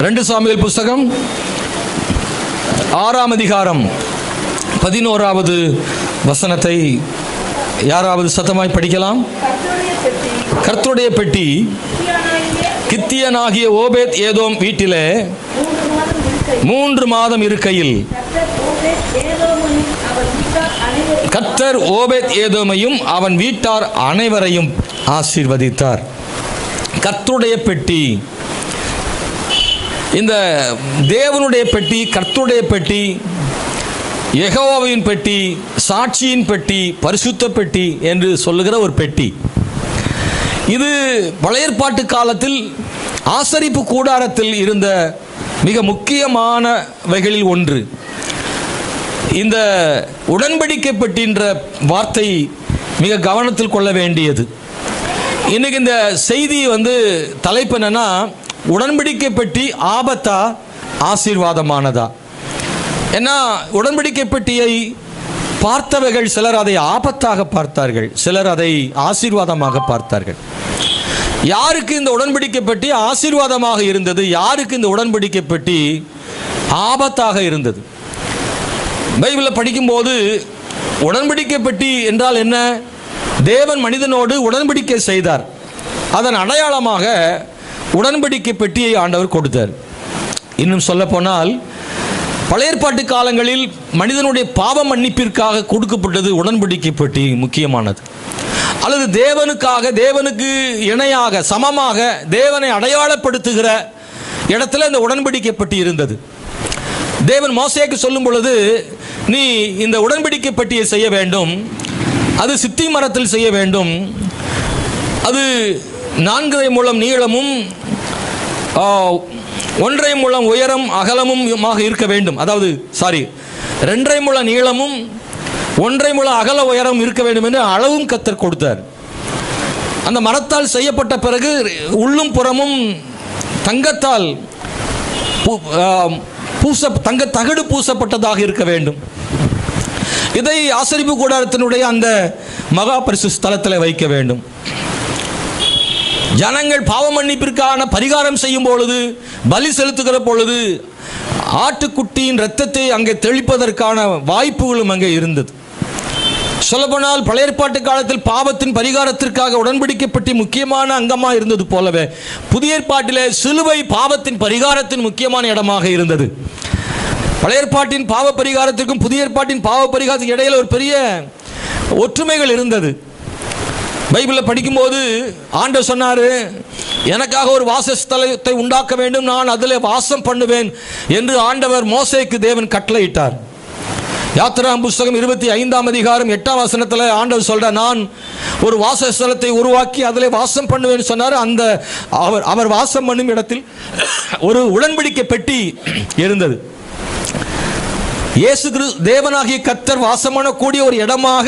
2 Samuel புஸ்தகம் 6ஆம் அதிகாரம் 11வது வசனத்தை யாராவது சத்தமாய் படிக்கலாம். கர்த்தருடைய பெட்டி கித்தியனாகிய ஓபேத் ஏதோம் வீட்டிலே 3 மாதம் இருக்கையில் கர்த்தர் ஓபேத் ஏதோமையும் அவன் வீட்டார் அனைவரையும் ஆசீர்வதித்தார். கர்த்தருடைய பெட்டி, இந்த தேவனுடைய பெட்டி, கர்த்தருடைய பெட்டி, யெகோவாவின் பெட்டி, சாட்சியின் பெட்டி, பரிசுத்த பெட்டி என்று சொல்லுகிற ஒரு பெட்டி. இது பழைய ஏற்பாட்டு காலத்தில் ஆசரிப்பு கூடாரத்தில் இருந்த மிக முக்கியமானவைகளில் ஒன்று. இந்த உடன்படிக்கை பெட்டின்ற வார்த்தை மிக கவனத்தில் கொள்ள வேண்டியது. இன்னைக்கு இந்த செய்தி தலைப்பு என்னன்னா, உடன்படிக்கை பெட்டி ஆபத்தா ஆசீர்வாதமானதா? ஏன்னா உடன்படிக்கை பெட்டியை பார்த்தவர்கள் சிலர் அதை ஆபத்தாக பார்த்தார்கள், சிலர் அதை ஆசீர்வாதமாக பார்த்தார்கள். யாருக்கு இந்த உடன்படிக்கை பெட்டி ஆசீர்வாதமாக இருந்தது, யாருக்கு இந்த உடன்படிக்கை பெட்டி ஆபத்தாக இருந்தது? பைபிளை படிக்கும்போது உடன்படிக்கை பெட்டி என்றால் என்ன? தேவன் மனிதனோடு உடன்படிக்கை செய்தார். அதன் அடையாளமாக உடன்படிக்கை பெட்டியை ஆண்டவர் கொடுத்தார். இன்னும் சொல்ல போனால் பழைய ஏற்பாட்டு காலங்களில் மனிதனுடைய பாவ மன்னிப்பிற்காக கொடுக்கப்பட்டது உடன்படிக்கை பெட்டி முக்கியமானது. அல்லது தேவனுக்காக, தேவனுக்கு இணையாக, சமமாக தேவனை அடையாளப்படுத்துகிற இடத்துல இந்த உடன்படிக்கை பெட்டி இருந்தது. தேவன் மோசேக்கு சொல்லும் பொழுது, நீ இந்த உடன்படிக்கை பெட்டியை செய்ய வேண்டும், அது சித்தி மரத்தில் செய்ய வேண்டும், அது 4 முழம் நீளமும் 1.5 முழம் உயரம் அகலமும் இருக்க வேண்டும். அதாவது 2.5 முழம் நீளமும் 1.5 முழம் அகல உயரம் இருக்க வேண்டும் என்று அளவும் கர்த்தர் கொடுத்தார். அந்த மரத்தால் செய்யப்பட்ட பிறகு உள்ளும் புறமும் தங்கத்தால் தங்க தகடு பூசப்பட்டதாக இருக்க வேண்டும். இதை ஆசரிப்பு கூடாரத்தினுடைய அந்த மகா பரிசுத்த ஸ்தலத்தில் வைக்க வேண்டும். ஜனங்கள் பாவ மன்னிப்பிற்கான பரிகாரம் செய்யும் பொழுது, பலி செலுத்துகிற பொழுது ஆட்டுக்குட்டியின் இரத்தத்தை அங்கே தெளிப்பதற்கான வாய்ப்புகளும் அங்கே இருந்தது. சொல்லப்போனால் பழைய ஏற்பாட்டு காலத்தில் பாவத்தின் பரிகாரத்திற்காக உடன்படிக்கை பெட்டி முக்கியமான அங்கமாக இருந்தது போலவே, புதிய ஏற்பாட்டிலே சிலுவை பாவத்தின் பரிகாரத்தின் முக்கியமான இடமாக இருந்தது. பழைய ஏற்பாட்டின் பாவ பரிகாரத்திற்கும் புதிய ஏற்பாட்டின் பாவ பரிகாரத்துக்கு இடையில் ஒரு பெரிய ஒற்றுமைகள் இருந்தது. பைபிளை படிக்கும்போது ஆண்டவர் சொன்னார், எனக்காக ஒரு வாசஸ்தலத்தை உண்டாக்க வேண்டும், நான் அதில் வாசம் பண்ணுவேன் என்று ஆண்டவர் மோசேக்கு தேவன் கட்டளையிட்டார். யாத்திராகமம் புஸ்தகம் 25ஆம் அதிகாரம் 8ஆம் வசனத்தில் ஆண்டவர் சொல்றார், நான் ஒரு வாசஸ்தலத்தை உருவாக்கி அதில் வாசம் பண்ணுவேன் சொன்னார். அந்த அவர் வாசம் பண்ணும் இடத்தில் ஒரு உடன்படிக்கை பெட்டி இருந்தது. இயேசு கிறிஸ்து தேவனாகிய கர்த்தர் வாசம் பண்ணக்கூடிய ஒரு இடமாக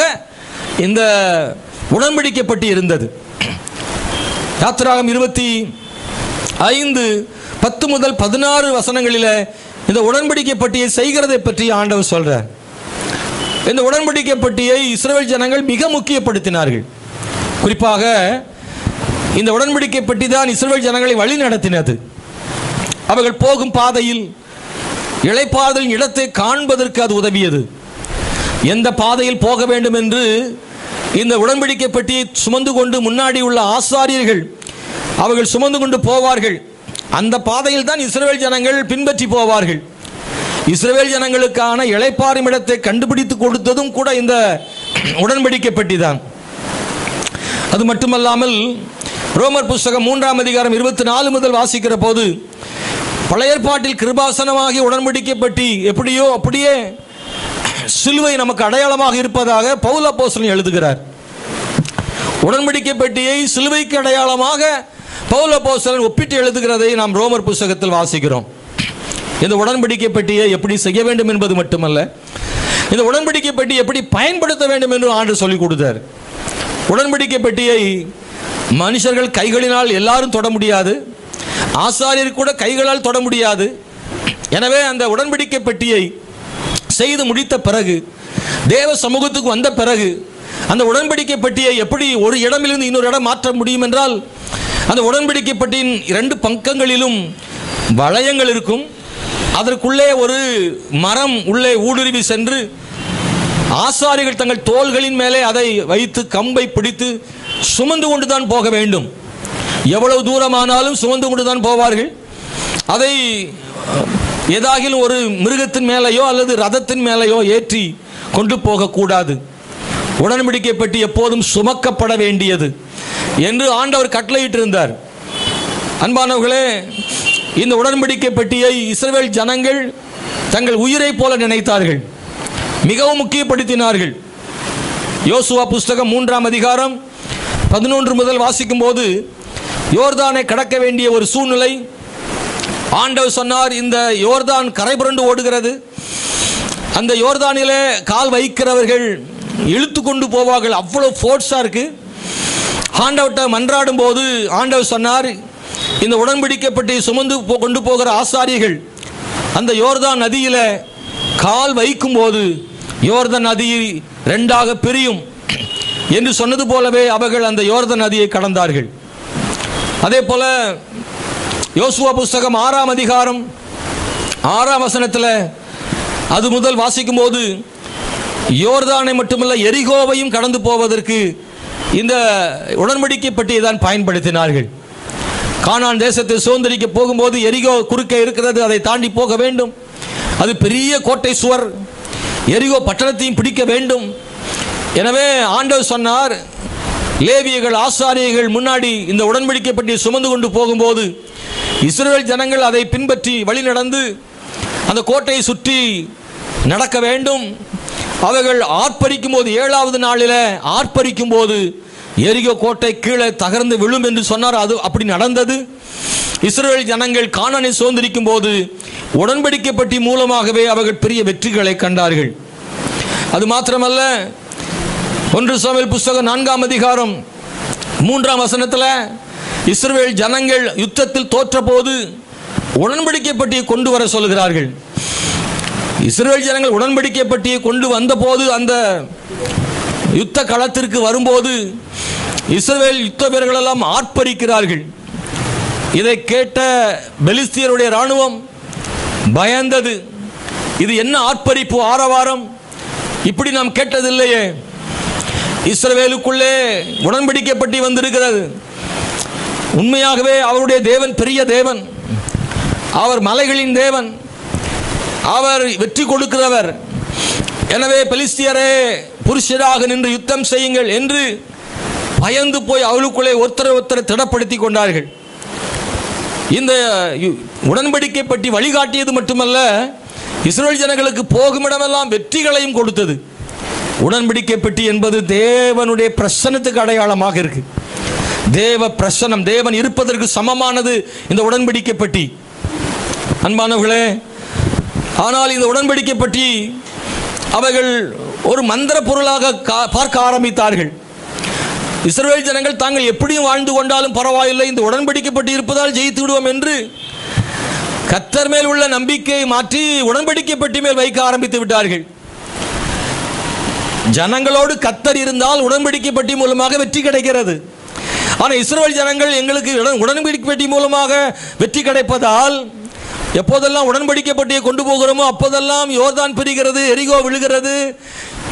இந்த உடன்படிக்கை பெட்டி இருந்தது. யாத்திராகமம் 25:10 முதல் 16 வசனங்களில் இந்த உடன்படிக்கை பெட்டியை செய்கிறதை பற்றி ஆண்டவர் சொல்றார். இந்த உடன்படிக்கை பெட்டியை இஸ்ரவேல் ஜனங்கள் மிக முக்கியப்படுத்தினார்கள். குறிப்பாக இந்த உடன்படிக்கை பெட்டி தான் இஸ்ரவேல் ஜனங்களை வழி நடத்தினது. அவர்கள் போகும் பாதையில் இளைப்பாறுதலின் இடத்தை காண்பதற்கு அது உதவியது. எந்த பாதையில் போக வேண்டும் என்று இந்த உடன்படிக்கை பெட்டியை சுமந்து கொண்டு முன்னாடி உள்ள ஆசாரியர்கள் அவர்கள் சுமந்து கொண்டு போவார்கள். அந்த பாதையில் தான் இஸ்ரவேல் ஜனங்கள் பின்பற்றி போவார்கள். இஸ்ரவேல் ஜனங்களுக்கான இளைப்பாறும் இடத்தை கண்டுபிடித்து கொடுத்ததும் கூட இந்த உடன்படிக்கை பெட்டி தான். அது மட்டுமல்லாமல் ரோமர் புஸ்தகம் 3ஆம் அதிகாரம் 24 முதல் வாசிக்கிற போது, பழைய ஏற்பாட்டில் கிருபாசனமாகிய உடன்படிக்கை பெட்டி எப்படியோ அப்படியே சிலுவை நமக்கு அடையாளமாக இருப்பதாக பவுல் அப்போஸ்தலன் எழுதுகிறார். உடன்படிக்கை பெட்டியை சிலுவைக்கு அடையாளமாக பவுல் அப்போஸ்தலன் ஒப்பிட்டு எழுதுகிறதை நாம் ரோமர் புஸ்தகத்தில் வாசிக்கிறோம். இந்த உடன்படிக்கை பெட்டியை எப்படி செய்ய வேண்டும் என்பது மட்டுமல்ல, இந்த உடன்படிக்கை பெட்டி எப்படி பயன்படுத்த வேண்டும் என்று ஆண்டவர் சொல்லிக் கொடுத்தார். உடன்படிக்கை பெட்டியை மனுஷர்கள் கைகளினால் எல்லாரும் தொட முடியாது, ஆசாரியர் கூட கைகளால் தொட முடியாது. எனவே அந்த உடன்படிக்கை பெட்டியை செய்து முடித்த பிறகு, தேவ சமூகத்துக்கு வந்த பிறகு, அந்த உடன்படிக்கை பெட்டியை எப்படி ஒரு இடமிலிருந்து இன்னொரு இடம் மாற்ற முடியும் என்றால், அந்த உடன்படிக்கை பெட்டியின் 2 பக்கங்களிலும் வளையங்கள் இருக்கும். அதற்குள்ளே ஒரு மரம் உள்ளே ஊடுருவி சென்று ஆசாரிகள் தங்கள் தோள்களின் மேலே அதை வைத்து கம்பை பிடித்து சுமந்து கொண்டுதான் போக வேண்டும். எவ்வளவு தூரமானாலும் சுமந்து கொண்டுதான் போவார்கள். அதை ஏதாகிலும் ஒரு மிருகத்தின் மேலேயோ அல்லது ரதத்தின் மேலேயோ ஏற்றி கொண்டு போகக்கூடாது. உடன்படிக்கை பெட்டி எப்போதும் சுமக்கப்பட வேண்டியது என்று ஆண்டவர் கட்டளையிட்டிருந்தார். அன்பானவர்களே, இந்த உடன்படிக்கை பெட்டியை இஸ்ரவேல் ஜனங்கள் தங்கள் உயிரை போல நினைத்தார்கள், மிகவும் முக்கியப்படுத்தினார்கள். யோசுவா புஸ்தகம் 3ஆம் அதிகாரம் 11 முதல் வாசிக்கும் போது யோர்தானை கடக்க வேண்டிய ஒரு சூழ்நிலை. ஆண்டவர் சொன்னார், இந்த யோர்தான் கரை புரண்டு ஓடுகிறது, அந்த யோர்தானிலே கால் வைக்கிறவர்கள் இழுத்து கொண்டு போவார்கள், அவ்வளோ ஃபோர்ஸாக இருக்கு. ஆண்டவர்கிட்ட மன்றாடும் போது ஆண்டவர் சொன்னார், இந்த உடன்படிக்கப்பட்டு சுமந்து கொண்டு போகிற ஆசாரிகள் அந்த யோர்தான் நதியில் கால் வைக்கும் போது யோர்தான் நதி 2ஆக பிரியும் என்று சொன்னது போலவே அவர்கள் அந்த யோர்தான் நதியை கடந்தார்கள். அதே போல யோசுவா புஸ்தகம் 6ஆம் அதிகாரம் 6ஆம் வசனத்தில் அது முதல் வாசிக்கும் போது யோர்தானை மட்டுமல்ல எரிகோவையும் கடந்து போவதற்கு இந்த உடன்படிக்கை பெட்டியை தான் பயன்படுத்தினார்கள். கானான் தேசத்தை சுதந்திரிக்க போகும்போது எரிகோ குறுக்கே இருக்கிறது, அதை தாண்டி போக வேண்டும். அது பெரிய கோட்டை சுவர், எரிகோ பட்டணத்தையும் பிடிக்க வேண்டும். எனவே ஆண்டவர் சொன்னார், லேவியர்கள் ஆசாரியர்கள் முன்னாடி இந்த உடன்படிக்கை பெட்டியை சுமந்து கொண்டு போகும்போது இஸ்ரவேல் ஜனங்கள் அதை பின்பற்றி வழி நடந்து அந்த கோட்டையை சுற்றி நடக்க வேண்டும். அவர்கள் ஆர்ப்பரிக்கும் போது 7வது நாளில் ஆர்ப்பரிக்கும் போது எரிகோ கோட்டை கீழே தகர்ந்து விழும் என்று சொன்னார். அது அப்படி நடந்தது. இஸ்ரவேல் ஜனங்கள் கானானை சுதந்திரிக்கும் போது உடன்படிக்கை பெட்டி மூலமாகவே அவர்கள் பெரிய வெற்றிகளை கண்டார்கள். அது மாத்திரமல்ல, 1 சாமுவேல் புஸ்தகம் 4ஆம் அதிகாரம் 3ஆம் வசனத்தில் இஸ்ரவேல் ஜனங்கள் யுத்தத்தில் தோற்ற போது உடன்படிக்கை பெட்டியை கொண்டு வர சொல்கிறார்கள். இஸ்ரவேல் ஜனங்கள் உடன்படிக்கை பெட்டியை கொண்டு வந்த போது அந்த யுத்த களத்திற்கு வரும்போது இஸ்ரவேல் யுத்த வீரர்கள் எல்லாம் ஆர்ப்பரிக்கிறார்கள். இதை கேட்ட பெலிஸ்தியருடைய இராணுவம் பயந்தது. இது என்ன ஆர்ப்பரிப்பு, ஆரவாரம், இப்படி நாம் கேட்டதில்லையே. இஸ்ரவேலுக்குள்ளே உடன்படிக்கை பெட்டி வந்திருக்கிறது. உண்மையாகவே அவருடைய தேவன் பெரிய தேவன், அவர் மலைகளின் தேவன், அவர் வெற்றி கொடுக்கிறவர். எனவே பெலிஸ்தியரே புருஷராக நின்று யுத்தம் செய்யுங்கள் என்று பயந்து போய் அவளுக்குள்ளே ஒருத்தரை திடப்படுத்தி கொண்டார்கள். இந்த உடன்படிக்கை பற்றி வழிகாட்டியது மட்டுமல்ல, இஸ்ரவேல் ஜனங்களுக்கு போகுமிடமெல்லாம் வெற்றிகளையும் கொடுத்தது. உடன்படிக்கை பெட்டி என்பது தேவனுடைய பிரசன்னத்துக்கு அடையாளமாக இருக்கு. தேவ பிரசன்னம், தேவன் இருப்பதற்கு சமமானது இந்த உடன்படிக்கை பெட்டி. அன்பானவர்களே, ஆனால் இந்த உடன்படிக்கை பற்றி அவர்கள் ஒரு மந்திர பொருளாக பார்க்க ஆரம்பித்தார்கள். இஸ்ரவேல் ஜனங்கள் தாங்கள் எப்படியும் வாழ்ந்து கொண்டாலும் பரவாயில்லை, இந்த உடன்படிக்கை பற்றி இருப்பதால் ஜெயித்து விடுவோம் என்று கர்த்தர் மேல் உள்ள நம்பிக்கையை மாற்றி உடன்படிக்கை பற்றி மேல் வைக்க ஆரம்பித்து விட்டார்கள். ஜனங்களோடு கர்த்தர் இருந்தால் உடன்படிக்கை பற்றி மூலமாக வெற்றி கிடைக்கிறது. ஆனால் இஸ்ரவேல் ஜனங்கள் எங்களுக்கு உடன்படிக்கை பெட்டி மூலமாக வெற்றி கிடைப்பதால் எப்போதெல்லாம் உடன்படிக்கை பெட்டியை கொண்டு போகிறோமோ அப்போதெல்லாம் யோர்தான் பிரிகிறது, எரிகோ விழுகிறது,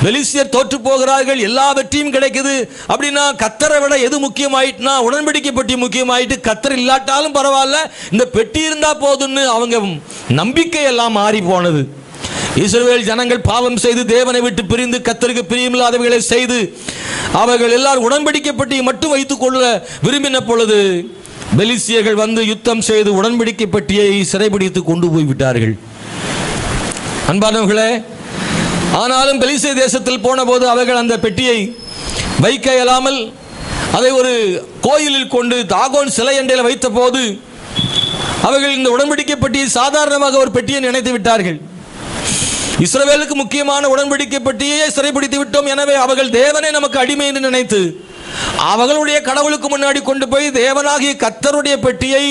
பெலிஸ்தியர் தோற்று போகிறார்கள், எல்லா வெற்றியும் கிடைக்குது. அப்படின்னா கர்த்தரை விட எது முக்கியமாயிட்டுனா உடன்படிக்கை பெட்டி முக்கியமாயிட்டு, கர்த்தர் இல்லாட்டாலும் பரவாயில்ல, இந்த பெட்டி இருந்தா போதும்னு அவங்க நம்பிக்கை எல்லாம் மாறி போனது. இஸ்ரவேல் ஜனங்கள் பாவம் செய்து தேவனை விட்டு பிரிந்து கர்த்தருக்கு பிரியமில்லாதவைகளை செய்து அவர்கள் எல்லாரும் உடன்படிக்கை பெட்டியை மட்டும் வைத்துக் கொள்ள விரும்பின பொழுது பெலிஸ்தியர்கள் வந்து யுத்தம் செய்து உடன்படிக்கை பெட்டியை சிறைபிடித்து கொண்டு போய்விட்டார்கள். அன்பானவர்களே, ஆனாலும் பெலிஸ்திய தேசத்தில் போன போது அவர்கள் அந்த பெட்டியை வைக்க இயலாமல் அதை ஒரு கோயிலில் கொண்டு தாகோன் சிலை அண்டையில் வைத்த போது அவர்கள் இந்த உடன்படிக்கை பெட்டியை சாதாரணமாக ஒரு பெட்டியை நினைத்து விட்டார்கள். இஸ்ரவேலுக்கு முக்கியமான உடன்படிக்கை பெட்டியை சிறைபிடித்து விட்டோம், எனவே அவர்கள் தேவனை நமக்கு அடிமை என்று நினைத்து அவர்களுடைய கடவுளுக்கு முன்னாடி கொண்டு போய் தேவனாகிய கர்த்தருடைய பெட்டியை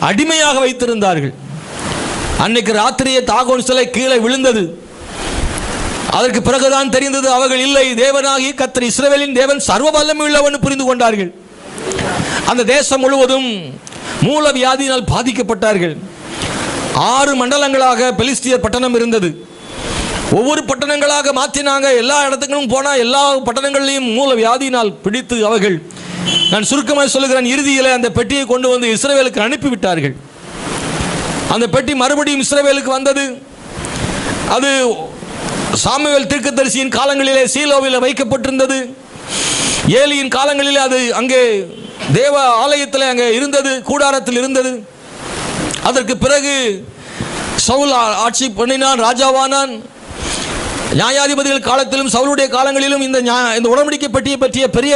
அடிமையாக வைத்திருந்தார்கள். அன்னைக்கு ராத்திரியே தாகோன் சிலை கீழே விழுந்தது. அதற்கு பிறகுதான் தெரிந்தது அவர்கள் இல்லை, தேவனாகிய கர்த்தர் இஸ்ரவேலின் தேவன் சர்வ வல்லமை உள்ளவன் புரிந்து கொண்டார்கள். அந்த தேசம் முழுவதும் மூல வியாதியினால் பாதிக்கப்பட்டார்கள். 6 மண்டலங்களாக பெலிஸ்தியர் பட்டணம் இருந்தது. ஒவ்வொரு பட்டணங்களாக மாற்றினாங்க. எல்லா இடத்துக்கும் போனால் எல்லா பட்டணங்களையும் மூல வியாதியினால் பிடித்து அவர்கள், நான் சுருக்கமாக சொல்லுகிறேன், இறுதியில் அந்த பெட்டியை கொண்டு வந்து இஸ்ரவேலுக்கு அனுப்பிவிட்டார்கள். அந்த பெட்டி மறுபடியும் இஸ்ரவேலுக்கு வந்தது. அது சாமுவேல் தீர்க்கதரிசியின் காலங்களிலே சீலோவில் வைக்கப்பட்டிருந்தது. ஏலியின் காலங்களிலே அது அங்கே தேவ ஆலயத்தில் அங்கே இருந்தது, கூடாரத்தில் இருந்தது. அதற்கு பிறகு சவுல் ஆட்சி பண்ணினான், ராஜாவானான். நியாயாதிபதிகள் காலத்திலும் சவுலுடைய காலங்களிலும் இந்த உடன்படிக்கை பெட்டியை பற்றிய பெரிய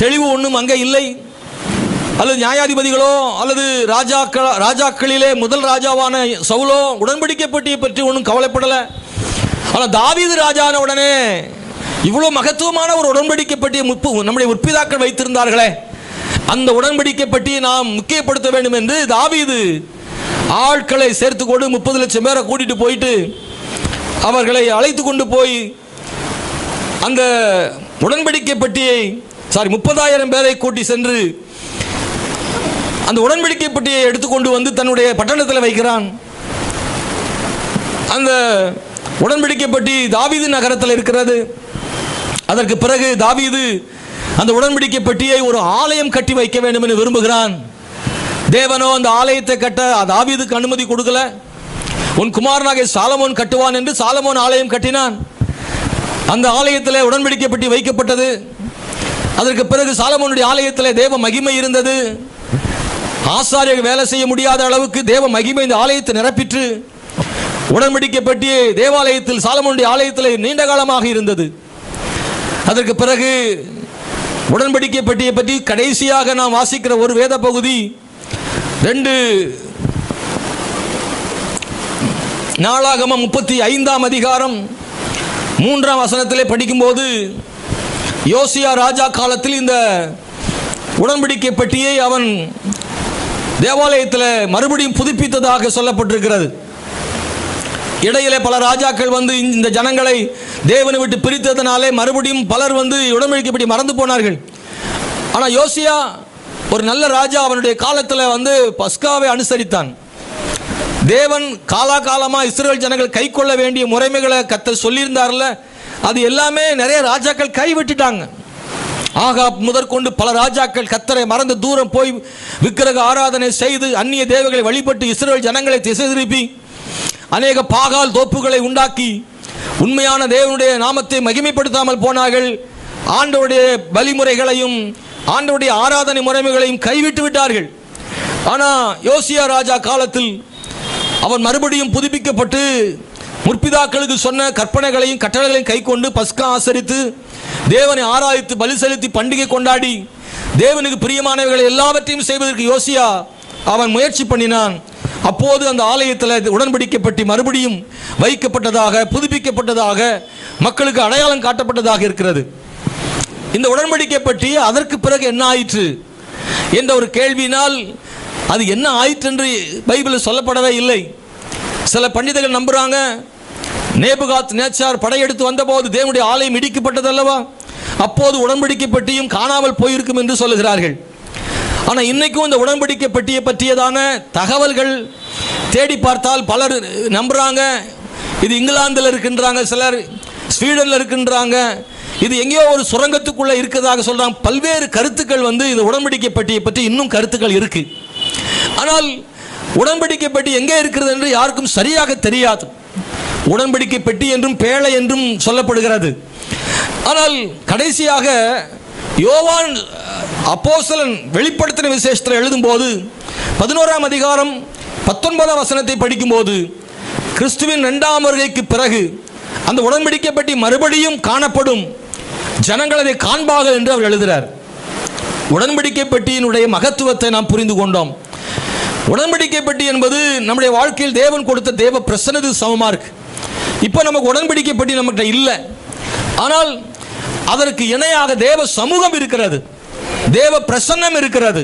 தெளிவு ஒன்றும் அங்கே இல்லை. அல்லது நியாயாதிபதிகளோ அல்லது ராஜாக்களிலே முதல் ராஜாவான சவுலோ உடன்படிக்கை பெட்டியை பற்றி ஒன்றும் கவலைப்படலை. ஆனால் தாவீது ராஜான உடனே இவ்வளோ மகத்துவமான ஒரு உடன்படிக்கை பெட்டியை நம்முடைய முற்பிதாக்கள் வைத்திருந்தார்களே, அந்த உடன்படிக்கை பற்றியை நாம் முக்கியப்படுத்த வேண்டும் என்று தாவீது ஆட்களை சேர்த்து கொண்டு 30 லட்சம் பேரை கூட்டிட்டு போயிட்டு அவர்களை அழைத்து கொண்டு போய் அந்த உடன்படிக்கை பெட்டியை 30,000 பேரை கூட்டி சென்று அந்த உடன்படிக்கை பெட்டியை எடுத்துக்கொண்டு வந்து தன்னுடைய பட்டணத்தில் வைக்கிறான். அந்த உடன்படிக்கை பெட்டி தாவீது நகரத்தில் இருக்கிறது. அதற்கு பிறகு தாவீது அந்த உடன்படிக்கை பெட்டியை ஒரு ஆலயம் கட்டி வைக்க வேண்டும் என்று விரும்புகிறான். தேவனோ அந்த ஆலயத்தை கட்ட தாவீதுக்கு அனுமதி கொடுக்கல. உன் குமாரனாகிய சாலமோன் கட்டுவான் என்று சாலமோன் ஆலயம் கட்டினான். அந்த ஆலயத்தில் உடன்படிக்கை பெட்டி வைக்கப்பட்டது. அதற்கு பிறகு சாலமோனுடைய ஆலயத்தில் தேவ மகிமை இருந்தது. ஆசாரியர்கள் வேலை செய்ய முடியாத அளவுக்கு தேவ மகிமை இந்த ஆலயத்தை நிரப்பிற்று. உடன்படிக்கை பெட்டி தேவாலயத்தில் சாலமோனுடைய ஆலயத்தில் நீண்ட காலமாக இருந்தது. அதற்கு பிறகு உடன்படிக்கை பெட்டியை பற்றி கடைசியாக நாம் வாசிக்கிற ஒரு வேத பகுதி 2 நாளாகமம் 35ஆம் அதிகாரம் 3ஆம் வசனத்திலே படிக்கும்போது, யோசியா ராஜா காலத்தில் இந்த உடன்படிக்கை பெட்டியை அவன் தேவாலயத்தில் மறுபடியும் புதுப்பித்ததாக சொல்லப்பட்டிருக்கிறது. இடையிலே பல ராஜாக்கள் வந்து இந்த ஜனங்களை தேவனை விட்டு பிரித்ததனாலே மறுபடியும் பலர் வந்து உடன்படிக்கை பெட்டி மறந்து போனார்கள். ஆனால் யோசியா ஒரு நல்ல ராஜா, அவனுடைய காலத்தில் வந்து பஸ்காவை அனுசரித்தான். தேவன் காலாகாலமாக இஸ்ரவேல் ஜனங்கள் கை கொள்ள வேண்டிய முறைமைகளை கர்த்தர் சொல்லியிருந்தார்ல, அது எல்லாமே நிறைய ராஜாக்கள் கைவிட்டுட்டாங்க. ஆகாப் முதற்கொண்டு பல ராஜாக்கள் கர்த்தரை மறந்து தூரம் போய் விக்கிரக ஆராதனை செய்து அந்நிய தேவர்களை வழிபட்டு இஸ்ரவேல் ஜனங்களை திசை திருப்பி அநேக பாகால் தோப்புகளை உண்டாக்கி உண்மையான தேவனுடைய நாமத்தை மகிமைப்படுத்தாமல் போனார்கள். ஆண்டவருடைய வழிமுறைகளையும் ஆண்டவருடைய ஆராதனை முறைமைகளையும் கைவிட்டு விட்டார்கள். ஆனால் யோசியா ராஜா காலத்தில் அவன் மறுபடியும் புதுப்பிக்கப்பட்டு முற்பிதாக்களுக்கு சொன்ன கற்பனைகளையும் கட்டளைகளையும் கை கொண்டு பஸ்கா ஆசரித்து தேவனை ஆராதித்து பலி செலுத்தி பண்டிகை கொண்டாடி தேவனுக்கு பிரியமானவைகளை எல்லாவற்றையும் செய்வதற்கு யோசியா அவன் முயற்சி பண்ணினான். அப்போது அந்த ஆலயத்தில் உடன்படிக்கை பெட்டி மறுபடியும் வைக்கப்பட்டதாக, புதுப்பிக்கப்பட்டதாக, மக்களுக்கு அடையாளம் காட்டப்பட்டதாக இருக்கிறது. இந்த உடன்படிக்கை பெட்டி அதற்கு பிறகு என்ன ஆயிற்று என்ற ஒரு கேள்வியினால் அது என்ன ஆயிற்று என்று பைபிளில் சொல்லப்படவே இல்லை. சில பண்டிதர்கள் நம்புறாங்க, நேபுகாத் நேச்சார் படையெடுத்து வந்தபோது தேவனுடைய ஆலயம் இடிக்கப்பட்டது அல்லவா, அப்போது உடன்படிக்கை பெட்டியும் காணாமல் போயிருக்கும் என்று சொல்லுகிறார்கள். ஆனால் இன்னைக்கும் இந்த உடன்படிக்கை பெட்டியை பற்றியதான தகவல்கள் தேடி பார்த்தால் பலர் நம்புறாங்க. இது இங்கிலாந்தில் இருக்கின்றாங்க, சிலர் ஸ்வீடனில் இருக்கின்றாங்க, இது எங்கேயோ ஒரு சுரங்கத்துக்குள்ளே இருக்கிறதாக சொல்கிறாங்க. பல்வேறு கருத்துக்கள் வந்து இந்த உடன்படிக்கை பெட்டியை பற்றி இன்னும் கருத்துக்கள் இருக்கு. ஆனால் உடன்படிக்கை பெட்டி எங்கே இருக்கிறது என்று யாருக்கும் சரியாக தெரியாது. உடன்படிக்கை பெட்டி என்றும் பேழை என்றும் சொல்லப்படுகிறது. ஆனால் கடைசியாக யோவான் அப்போஸ்தலன் வெளிப்படுத்தின விசேஷத்தில் எழுதும்போது 11ஆம் அதிகாரம் 19ஆம் வசனத்தை படிக்கும்போது, கிறிஸ்துவின் 2ஆம் வருகைக்கு பிறகு அந்த உடன்படிக்கை பெட்டி மறுபடியும் காணப்படும், ஜனங்கள் அதை காண்பார்கள் என்று அவர் எழுதுகிறார். உடன்படிக்கை பெட்டியினுடைய மகத்துவத்தை நாம் புரிந்து கொண்டோம். உடன்படிக்கை பெட்டி என்பது நம்முடைய வாழ்க்கையில் தேவன் கொடுத்த தேவ பிரசன்னத்துக்கு சமமாக இருக்கு. இப்போ நமக்கு உடன்படிக்கை பெட்டி நம்மகிட்ட இல்லை, ஆனால் அதற்கு இணையாக தேவ சமூகம் இருக்கிறது, தேவ பிரசன்னம் இருக்கிறது.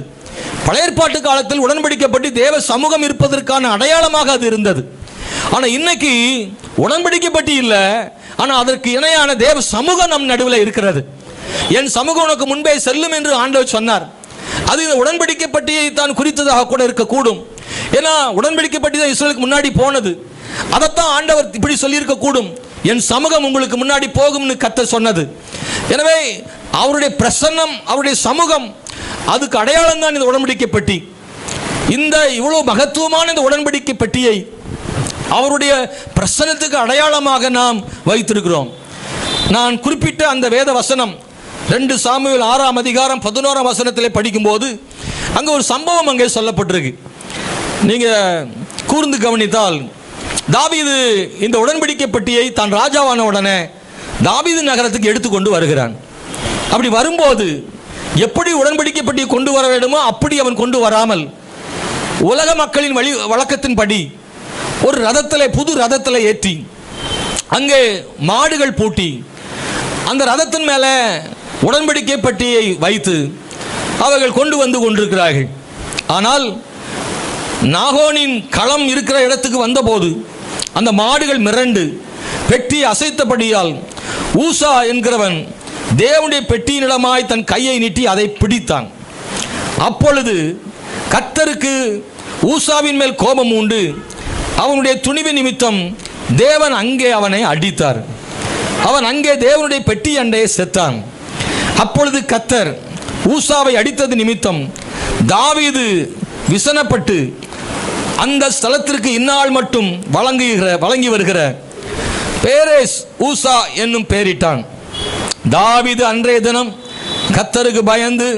பழைய ஏற்பாட்டு காலத்தில் உடன்படிக்கை பெட்டி தேவ சமூகம் இருப்பதற்கான அடையாளமாக அது இருந்தது. ஆனால் இன்னைக்கு உடன்படிக்கை பெட்டி இல்லை, ஆனால் அதற்கு இணையான தேவ சமூகம் நம் நடுவில் இருக்கிறது. என் சமூகம் உனக்கு முன்பே செல்லும் என்று ஆண்டவர் சொன்னார். அது இந்த உடன்படிக்கை பெட்டியை தான் குறித்ததாக கூட இருக்கக்கூடும். ஏன்னா உடன்படிக்கை பெட்டி தான் இஸ்ரவேலுக்கு முன்னாடி போனது. அதைத்தான் ஆண்டவர் இப்படி சொல்லியிருக்க கூடும், என் சமூகம் உங்களுக்கு முன்னாடி போகும்னு கர்த்தர் சொன்னது. எனவே அவருடைய பிரசன்னம், அவருடைய சமூகம், அதுக்கு அடையாளம் தான் இந்த உடன்படிக்கை பெட்டி. இந்த இவ்வளவு மகத்துவமான இந்த உடன்படிக்கை பெட்டியை அவருடைய பிரசன்னத்துக்கு அடையாளமாக நாம் வைத்திருக்கிறோம். நான் குறிப்பிட்ட அந்த வேத வசனம் 2 சாமுவேல் 6ஆம் அதிகாரம் 11ஆம் வசனத்திலே படிக்கும்போது அங்கே ஒரு சம்பவம் அங்கே சொல்லப்பட்டிருக்கு. நீங்கள் கூர்ந்து கவனித்தால், தாவீது இந்த உடன்படிக்கை பெட்டியை தான் ராஜாவான உடனே தாவீது நகரத்துக்கு எடுத்துக்கொண்டு வருகிறான். அப்படி வரும்போது எப்படி உடன்படிக்கை பெட்டியை கொண்டு வர வேண்டுமோ அப்படி அவன் கொண்டு வராமல், உலக மக்களின் வழக்கத்தின்படி ஒரு ரதத்தில், புது ரதத்தில் ஏற்றி அங்கே மாடுகள் பூட்டி அந்த ரதத்தின் மேலே உடன்படிக்கை பெட்டியை வைத்து அவர்கள் கொண்டு வந்து கொண்டிருக்கிறார்கள். ஆனால் நாகோனின் களம் இருக்கிற இடத்துக்கு வந்தபோது அந்த மாடுகள் மிரண்டு பெட்டி அசைத்தபடியால் ஊசா என்கிறவன் தேவனுடைய பெட்டியினிடமாய் தன் கையை நீட்டி அதை பிடித்தான். அப்பொழுது கர்த்தருக்கு ஊசாவின் மேல் கோபம் உண்டு. அவனுடைய துணிவு நிமித்தம் தேவன் அங்கே அவனை அடித்தார். அவன் அங்கே தேவனுடைய பெட்டி அண்டையே செத்தான். அப்பொழுது கர்த்தர் ஊசாவை அடித்தது நிமித்தம் தாவீது விசனப்பட்டு அந்த ஸ்தலத்திற்கு இந்நாள் மட்டும் வழங்கி வருகிற பேரேஸ் ஊசா என்னும் பெயரிட்டான். தாவீது அன்றைய தினம் கர்த்தருக்கு பயந்து,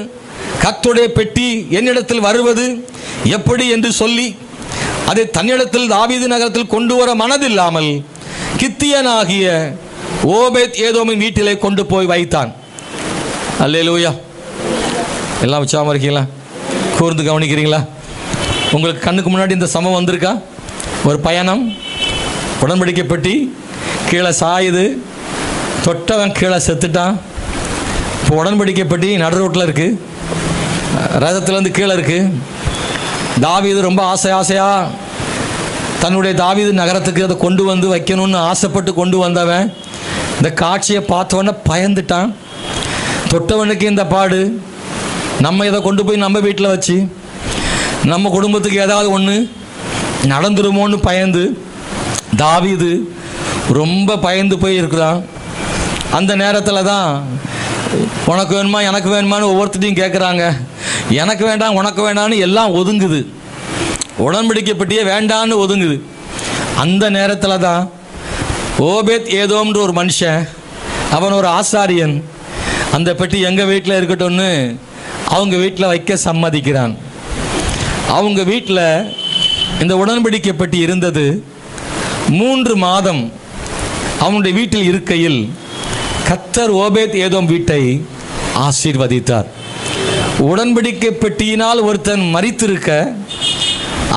கர்த்தருடைய பெட்டி என்னிடத்தில் வருவது எப்படி என்று சொல்லி அதை தன்னிடத்தில் தாவீது நகரத்தில் கொண்டு வர மனதில்லாமல் கித்தியனாகிய ஓபேத் ஏதோமின் வீட்டிலே கொண்டு போய் வைத்தான். அல்லேலூயா. எல்லாம் உற்சாகமாக இருக்கீங்களா? கூர்ந்து கவனிக்கிறீங்களா? உங்களுக்கு கண்ணுக்கு முன்னாடி இந்த சம்பவம் வந்திருக்கா? ஒரு பயணம், உடன்படிக்கை பெட்டி கீழே சாயுது, தொட்டவன் கீழே செத்துட்டான். இப்போ உடன்படிக்கை பெட்டி நடு ரோட்டில் இருக்குது, ரதத்துலேருந்து கீழே இருக்குது. தாவீது ரொம்ப ஆசையாக தன்னுடைய தாவீது நகரத்துக்கு அதை கொண்டு வந்து வைக்கணும்னு ஆசைப்பட்டு கொண்டு வந்தவன் இந்த காட்சியை பார்த்தவொன்னே பயந்துட்டான். தொட்டவனுக்கு இந்த பாடு, நம்ம இதை கொண்டு போய் நம்ம வீட்டில் வச்சு நம்ம குடும்பத்துக்கு ஏதாவது ஒன்று நடந்துருமோன்னு பயந்து தாவீது ரொம்ப பயந்து போய் இருக்கிறான். அந்த நேரத்தில் தான் உனக்கு வேணுமா எனக்கு வேணுமான்னு ஒவ்வொருத்தையும் கேட்குறாங்க. எனக்கு வேண்டாம் உனக்கு வேண்டான்னு எல்லாம் ஒதுங்குது. உடன்படிக்கை பெட்டியே வேண்டான்னு ஒதுங்குது. அந்த நேரத்தில் தான் ஓபேத் ஏதோம்ன்ற ஒரு மனுஷன், அவன் ஒரு ஆசாரியன், அந்த பெட்டி எங்கள் வீட்டில் இருக்கட்டும்னு அவங்க வீட்டில் வைக்க சம்மதிக்கிறான். அவங்க வீட்டில் இந்த உடன்படிக்கை பெட்டி இருந்தது. 3 மாதம் அவனுடைய வீட்டில் இருக்கையில் கர்த்தர் ஓபேத் ஏதோம் வீட்டை ஆசீர்வதித்தார். உடன்படிக்கை பெட்டியினால் ஒருத்தன் மரித்திருக்க,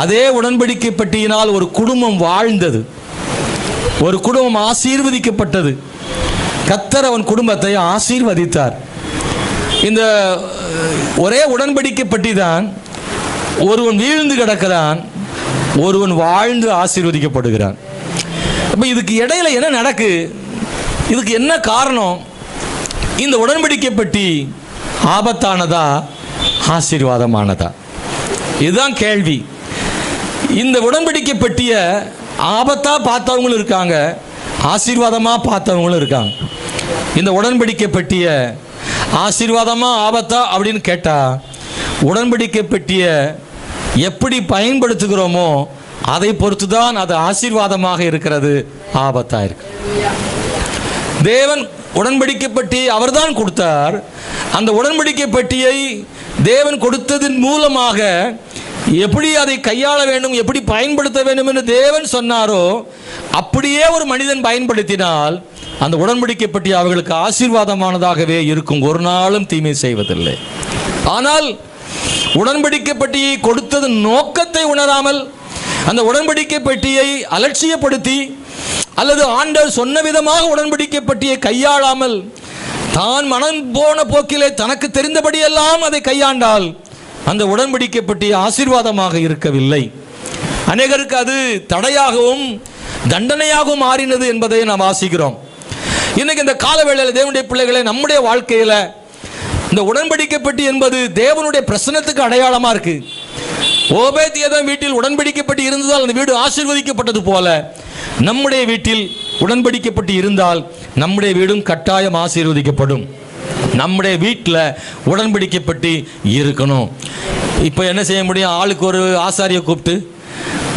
அதே உடன்படிக்கை பெட்டியினால் ஒரு குடும்பம் வாழ்ந்தது, ஒரு குடும்பம் ஆசீர்வதிக்கப்பட்டது. கர்த்தர் அவன் குடும்பத்தை ஆசீர்வதித்தார். இந்த ஒரே உடன்படிக்கை பெட்டி தான், ஒருவன் வீழ்ந்து கிடக்கிறான், ஒருவன் வாழ்ந்து ஆசீர்வதிக்கப்படுகிறான். அப்போ இதுக்கு இடையில என்ன நடக்கு? இதுக்கு என்ன காரணம்? இந்த உடன்படிக்கை பெட்டி ஆபத்தானதா ஆசீர்வாதமானதா? இதுதான் கேள்வி. இந்த உடன்படிக்கை பெட்டியை ஆபத்தாக பார்த்தவங்களும் இருக்காங்க, ஆசீர்வாதமாக பார்த்தவங்களும் இருக்காங்க. இந்த உடன்படிக்கை பெட்டியை ஆசீர்வாதமாக ஆபத்தா அப்படின்னு கேட்டால், உடன்படிக்கை பெட்டியை எப்படி பயன்படுத்துகிறோமோ அதை பொறுத்து தான் அது ஆசீர்வாதமாக இருக்கிறது, ஆபத்தாக இருக்கு. தேவன் உடன்படிக்கை பெட்டியை அவர்தான் கொடுத்தார். அந்த உடன்படிக்கை பெட்டியை தேவன் கொடுத்ததின் மூலமாக எப்படி அதை கையாள வேண்டும், எப்படி பயன்படுத்த வேண்டும் என்று தேவன் சொன்னாரோ அப்படியே ஒரு மனிதன் பயன்படுத்தினால் அந்த உடன்படிக்கை பெட்டி அவர்களுக்கு ஆசீர்வாதமானதாகவே இருக்கும், ஒரு நாளும் தீமை செய்வதில்லை. ஆனால் உடன்படிக்கை பெட்டியை கொடுத்ததன் நோக்கத்தை உணராமல் அந்த உடன்படிக்கை பெட்டியை அலட்சியப்படுத்தி அல்லது ஆண்டவர் சொன்ன விதமாக உடன்படிக்கை பெட்டியை கையாளாமல் தான் மனம் போன போக்கிலே தனக்கு தெரிந்தபடியெல்லாம் அதை கையாண்டால் அந்த உடன்படிக்கை பெட்டி ஆசீர்வாதமாக இருக்கவில்லை. அநேகருக்கு அது தடையாகவும் தண்டனையாகவும் மாறினது என்பதை நாம் வாசிக்கிறோம். இன்னைக்கு இந்த காலவேளையில் தேவனுடைய பிள்ளைகளை, நம்முடைய வாழ்க்கையில் இந்த உடன்படிக்கை பெட்டி என்பது தேவனுடைய பிரசன்னத்துக்கு அடையாளமாக இருக்கு. ஓபேத்ஏதோம் வீட்டில் உடன்படிக்கப்பட்டு இருந்ததால் அந்த வீடு ஆசீர்வதிக்கப்பட்டது போல நம்முடைய வீட்டில் உடன்படிக்கப்பட்டு இருந்தால் நம்முடைய வீடும் கட்டாயம் ஆசீர்வதிக்கப்படும். நம்முடைய வீட்டில் உடன்படிக்கப்பட்டு இருக்கணும். இப்போ என்ன செய்ய முடியும்? ஆளுக்கு ஒரு ஆசாரியை கூப்பிட்டு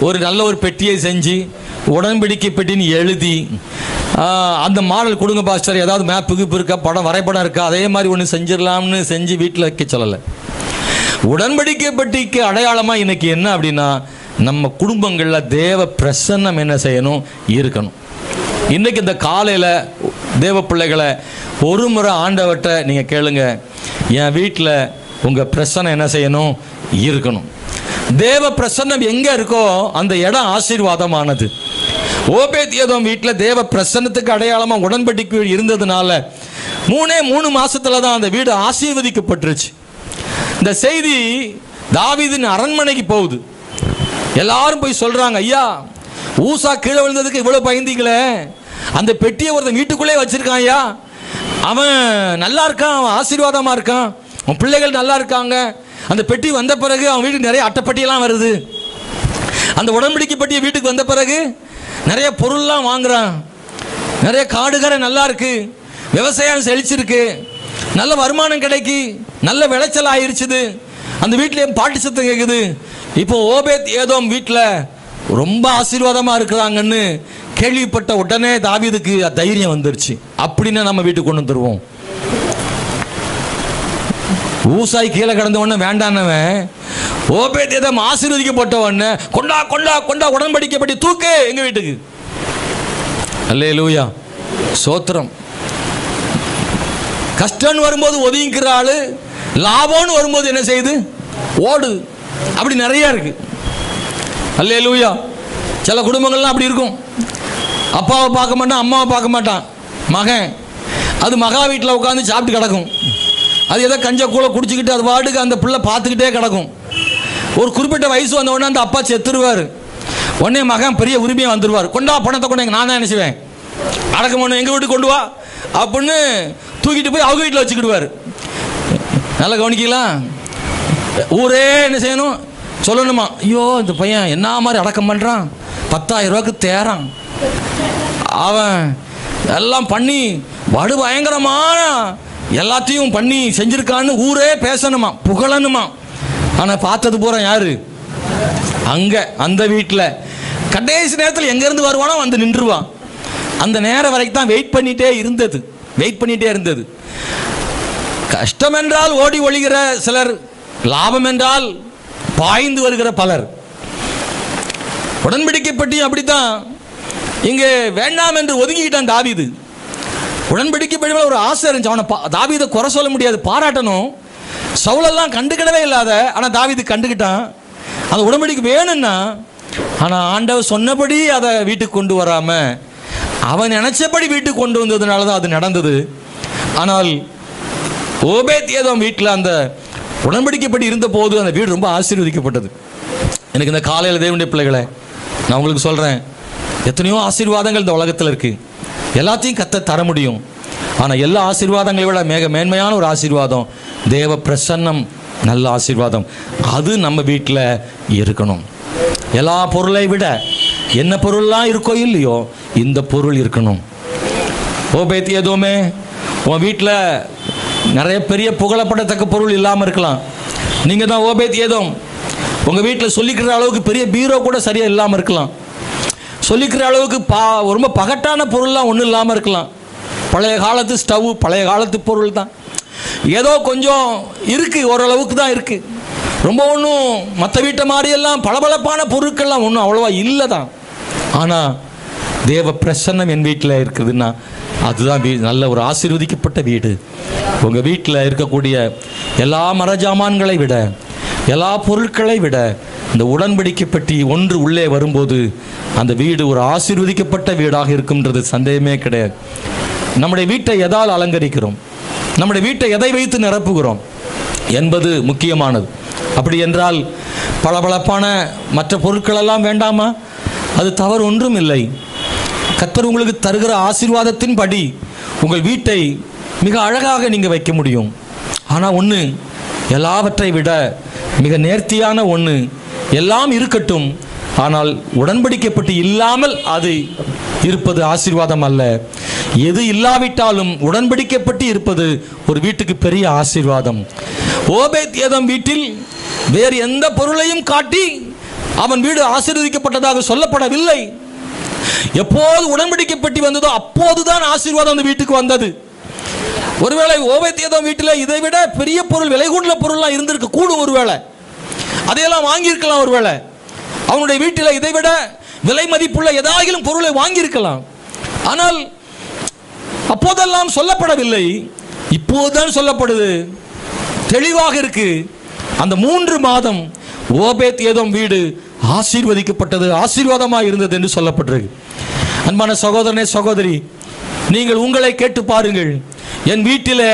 ஒரு நல்ல ஒரு பெட்டியை செஞ்சு உடன்படிக்கை பெட்டின்னு எழுதி அந்த மாடல் கொடுங்க பாஸ்டர், ஏதாவது மேப்புக்கு இருக்கா, படம் வரைபடம் இருக்கா, அதே மாதிரி ஒன்று செஞ்சிடலாம்னு செஞ்சு வீட்டில் வைக்க சொல்லலை. உடன்படிக்கை பெட்டிக்கு அடையாளமாக இன்னைக்கு என்ன அப்படின்னா, நம்ம குடும்பங்களில் தேவ பிரசன்னம் என்ன செய்யணும்? இருக்கணும். இன்றைக்கி இந்த காலையில் தேவ பிள்ளைகளை ஒரு முறை ஆண்டவர்கிட்ட நீங்கள் கேளுங்க, என் வீட்டில் உங்கள் பிரசன்னம் என்ன செய்யணும்? இருக்கணும். தேவ பிரசன்னம் எங்கே இருக்கோ அந்த இடம் ஆசீர்வாதமானது. ஓபேத்ஏதோம் வீட்டில் தேவ பிரசன்னத்துக்கு அடையாளமாக உடன்படிக்கை இருந்ததுனால 3 மாசத்துல தான் அந்த வீடு ஆசீர்வதிக்கப்பட்டுருச்சு. இந்த செய்தி தாவீதின் அரண்மனைக்கு போகுது. எல்லாரும் போய் சொல்றாங்க, ஐயா ஊசா கீழே விழுந்ததுக்கு இவ்வளவு பயந்தீங்களே, அந்த பெட்டியை ஒருத்தன் வீட்டுக்குள்ளே வச்சிருக்கான் ஐயா, அவன் நல்லா இருக்கான், அவன் ஆசீர்வாதமா இருக்கான், அவன் பிள்ளைகள் நல்லா இருக்காங்க, அந்த பெட்டி வந்த பிறகு அவன் வீட்டுக்கு நிறைய அட்டைப்பட்டியெல்லாம் வருது, அந்த உடன்படிக்கை பெட்டியை வீட்டுக்கு வந்த பிறகு நிறைய பொருள்லாம் வாங்குறான், நிறைய காடுகரை நல்லா இருக்கு, விவசாயம் செழிச்சிருக்கு, நல்ல வருமானம் கிடைக்கி, நல்ல விளைச்சல் ஆயிருச்சுது, அந்த வீட்டிலே பாட்டு சத்தம் கேட்குது. இப்போ ஓபேத்ஏதோம் வீட்டில் ரொம்ப ஆசீர்வாதமாக இருக்கிறாங்கன்னு கேள்விப்பட்ட உடனே தாவீதுக்கு தைரியம் வந்துருச்சு. அப்படின்னு நம்ம வீட்டுக்கு கொண்டு வந்துருவோம். ஊசாய் கீழே கிடந்த உடனே வேண்டானவன் ஓபேத்ஏதோம் ஆசீர்வதிக்கப்பட்ட உடனே கொண்டா கொண்டா கொண்டா உடன்படிக்கைப்படி தூக்கு எங்க வீட்டுக்கு. அல்லேலூயா, சோத்திரம். கஷ்டம் வரும்போது ஒதுங்கிக்கிற ஆளு லாபம்னு வரும்போது என்ன செய்யுது? ஓடு. அப்படி நிறைய இருக்கு. அல்லேலூயா. சில குடும்பங்கள்லாம் அப்படி இருக்கும். அப்பாவை பார்க்க மாட்டான், அம்மாவை பார்க்க மாட்டான் மகன். அது மகா வீட்டில் உட்காந்து சாப்பிட்டு கிடக்கும். அது ஏதோ கஞ்ச கூழ குடிச்சிக்கிட்டு அது வாட்டுக்கு அந்த பிள்ளை பார்த்துக்கிட்டே கிடக்கும். ஒரு குறிப்பிட்ட வயசு வந்த உடனே அந்த அப்பா செத்துருவார். உடனே மகன் பெரிய உரிமையாக வந்துடுவார். கொண்டா பணத்தை கொண்டு நான் தான் நினைச்சுவேன், அடக்கம் பண்ண எங்கள் வீட்டுக்கு கொண்டு வா அப்படின்னு தூக்கிட்டு போய் அவங்க வீட்டில் வச்சுக்கிடுவார். நல்லா கவனிக்கலாம். ஊரே என்ன செய்யணும்? சொல்லணுமா, ஐயோ இந்த பையன் என்ன மாதிரி அடக்கம் பண்ணுறான், 10,000 ரூபாய்க்கு தேறான், அவன் எல்லாம் பண்ணி வடு பயங்கரமான எல்லாத்தையும் பண்ணி செஞ்சிருக்கான்னு ஊரே பேசணுமா, புகழணுமா. ஆனால் பார்த்தது பூரா யாரு? அங்கே அந்த வீட்டில் கடைசி நேரத்தில் எங்கேருந்து வருவானோ வந்து நின்றுவான். அந்த நேரம் வரைக்கும் தான் வெயிட் பண்ணிகிட்டே இருந்தது. கஷ்டம் என்றால் ஓடி ஒழிகிற சிலர், லாபம் என்றால் பாய்ந்து வருகிற பலர். உடன்படிக்கை பற்றி அப்படித்தான் இங்கே வேண்டாம் என்று ஒதுங்கிக்கிட்டான் தாவீது. உடன்படிக்கை பற்றி ஒரு ஆசை இருந்துச்சு. அவனை தாவீதை குறை சொல்ல முடியாது, பாராட்டணும். சவுலெல்லாம் கண்டுக்கிடவே இல்லாத, ஆனால் தாவீது கண்டுக்கிட்டான். அந்த உடன்படிக்கை வேணும்னா, ஆனால் ஆண்டவர் சொன்னபடி அதை வீட்டுக்கு கொண்டு வராமல் அவன் நினைச்சபடி வீட்டுக்கு கொண்டு வந்ததுனால தான் அது நடந்தது. ஆனால் ஓபேத்ஏதோம் வீட்டில் அந்த உடன்படிக்கைப்படி இருந்த போது அந்த வீடு ரொம்ப ஆசீர்வதிக்கப்பட்டது. எனக்கு இந்த காலையில் தேவனுடைய பிள்ளைகளை நான் உங்களுக்கு சொல்கிறேன், எத்தனையோ ஆசீர்வாதங்கள் இந்த உலகத்தில் இருக்குது. எல்லாத்தையும் கத்த தர முடியும். ஆனால் எல்லா ஆசீர்வாதங்களை விட மிக மேன்மையான ஒரு ஆசீர்வாதம் தேவ பிரசன்னம், நல்ல ஆசீர்வாதம். அது நம்ம வீட்டில் இருக்கணும். எல்லா பொருளை விட என்ன பொருள்லாம் இருக்கோ இல்லையோ இந்த பொருள் இருக்கணும். ஓபேத்ஏதோமே, உன் வீட்டில் நிறைய பெரிய புகழப்படத்தக்க பொருள் இல்லாமல் இருக்கலாம். நீங்கள் தான் ஓபேத்ஏதோம். உங்கள் வீட்டில் சொல்லிக்கிற அளவுக்கு பெரிய பீரோ கூட சரியாக இல்லாமல் இருக்கலாம். சொல்லிக்கிற அளவுக்கு ரொம்ப பகட்டான பொருள்லாம் ஒன்றும் இல்லாமல் இருக்கலாம். பழைய காலத்து ஸ்டவ், பழைய காலத்து பொருள் தான். ஏதோ கொஞ்சம் இருக்குது, ஓரளவுக்கு தான் இருக்குது. ரொம்ப ஒன்றும் மற்ற வீட்டை மாதிரியெல்லாம் பளபளப்பான பொருட்கள்லாம் ஒன்றும் அவ்வளோவா இல்லை தான். ஆனால் தேவ பிரசன்னம் என் வீட்டில் இருக்குதுன்னா அதுதான் நல்ல ஒரு ஆசீர்வதிக்கப்பட்ட வீடு. உங்கள் வீட்டில் இருக்கக்கூடிய எல்லா மரஜாமான்களை விட, எல்லா பொருட்களை விட இந்த உடன்படிக்கை பெட்டி ஒன்று உள்ளே வரும்போது அந்த வீடு ஒரு ஆசீர்வதிக்கப்பட்ட வீடாக இருக்கும்ன்றது சந்தேகமே கிடையாது. நம்முடைய வீட்டை எதால் அலங்கரிக்கிறோம், நம்முடைய வீட்டை எதை வைத்து நிரப்புகிறோம் என்பது முக்கியமானது. அப்படி என்றால் பளபளப்பான மற்ற பொருட்களெல்லாம் வேண்டாமா? அது தவறு ஒன்றும் இல்லை. கர்த்தர் உங்களுக்கு தருகிற ஆசீர்வாதத்தின் படி உங்கள் வீட்டை மிக அழகாக நீங்கள் வைக்க முடியும். ஆனால் ஒன்று, எல்லாவற்றை விட மிக நேர்த்தியான ஒன்று, எல்லாம் இருக்கட்டும், ஆனால் உடன்படிக்கைப்பட்டு இல்லாமல் அது இருப்பது ஆசீர்வாதம் அல்ல. எது இல்லாவிட்டாலும் உடன்படிக்கைப்பட்டு இருப்பது ஒரு வீட்டுக்கு பெரிய ஆசீர்வாதம். ஓபேத் ஏதோம் வீட்டில் வேறு எந்த பொருளையும் காட்டி அவன் வீடு ஆசீர்வதிக்கப்பட்டதாக சொல்லப்படவில்லை. எப்போது உடன்படிக்கைப்பட்டி வந்ததோ அப்போதுதான் ஆசீர்வாதம் அந்த வீட்டுக்கு வந்தது. ஒருவேளை ஓபேத் ஏதோம் வீட்டில் இதை விட பெரிய பொருள், விலை கூடுதல பொருள்லாம் இருந்திருக்க கூடும். ஒருவேளை அதையெல்லாம் வாங்கியிருக்கலாம். ஒருவேளை அவனுடைய வீட்டில் இதை விட விலை மதிப்புள்ள ஏதாயிலும் பொருளை வாங்கியிருக்கலாம். ஆனால் அப்போதெல்லாம் சொல்லப்படவில்லை, இப்போதுதான் சொல்லப்படுது. தெளிவாக இருக்கு. அந்த 3 மாதம் ஓபேத் ஏதோம் வீடு ஆசீர்வதிக்கப்பட்டது, ஆசீர்வாதமாக இருந்தது என்று சொல்லப்பட்டிருக்கு. அன்பான சகோதரனே, சகோதரி, நீங்கள் உங்களை கேட்டு பாருங்கள். என் வீட்டில்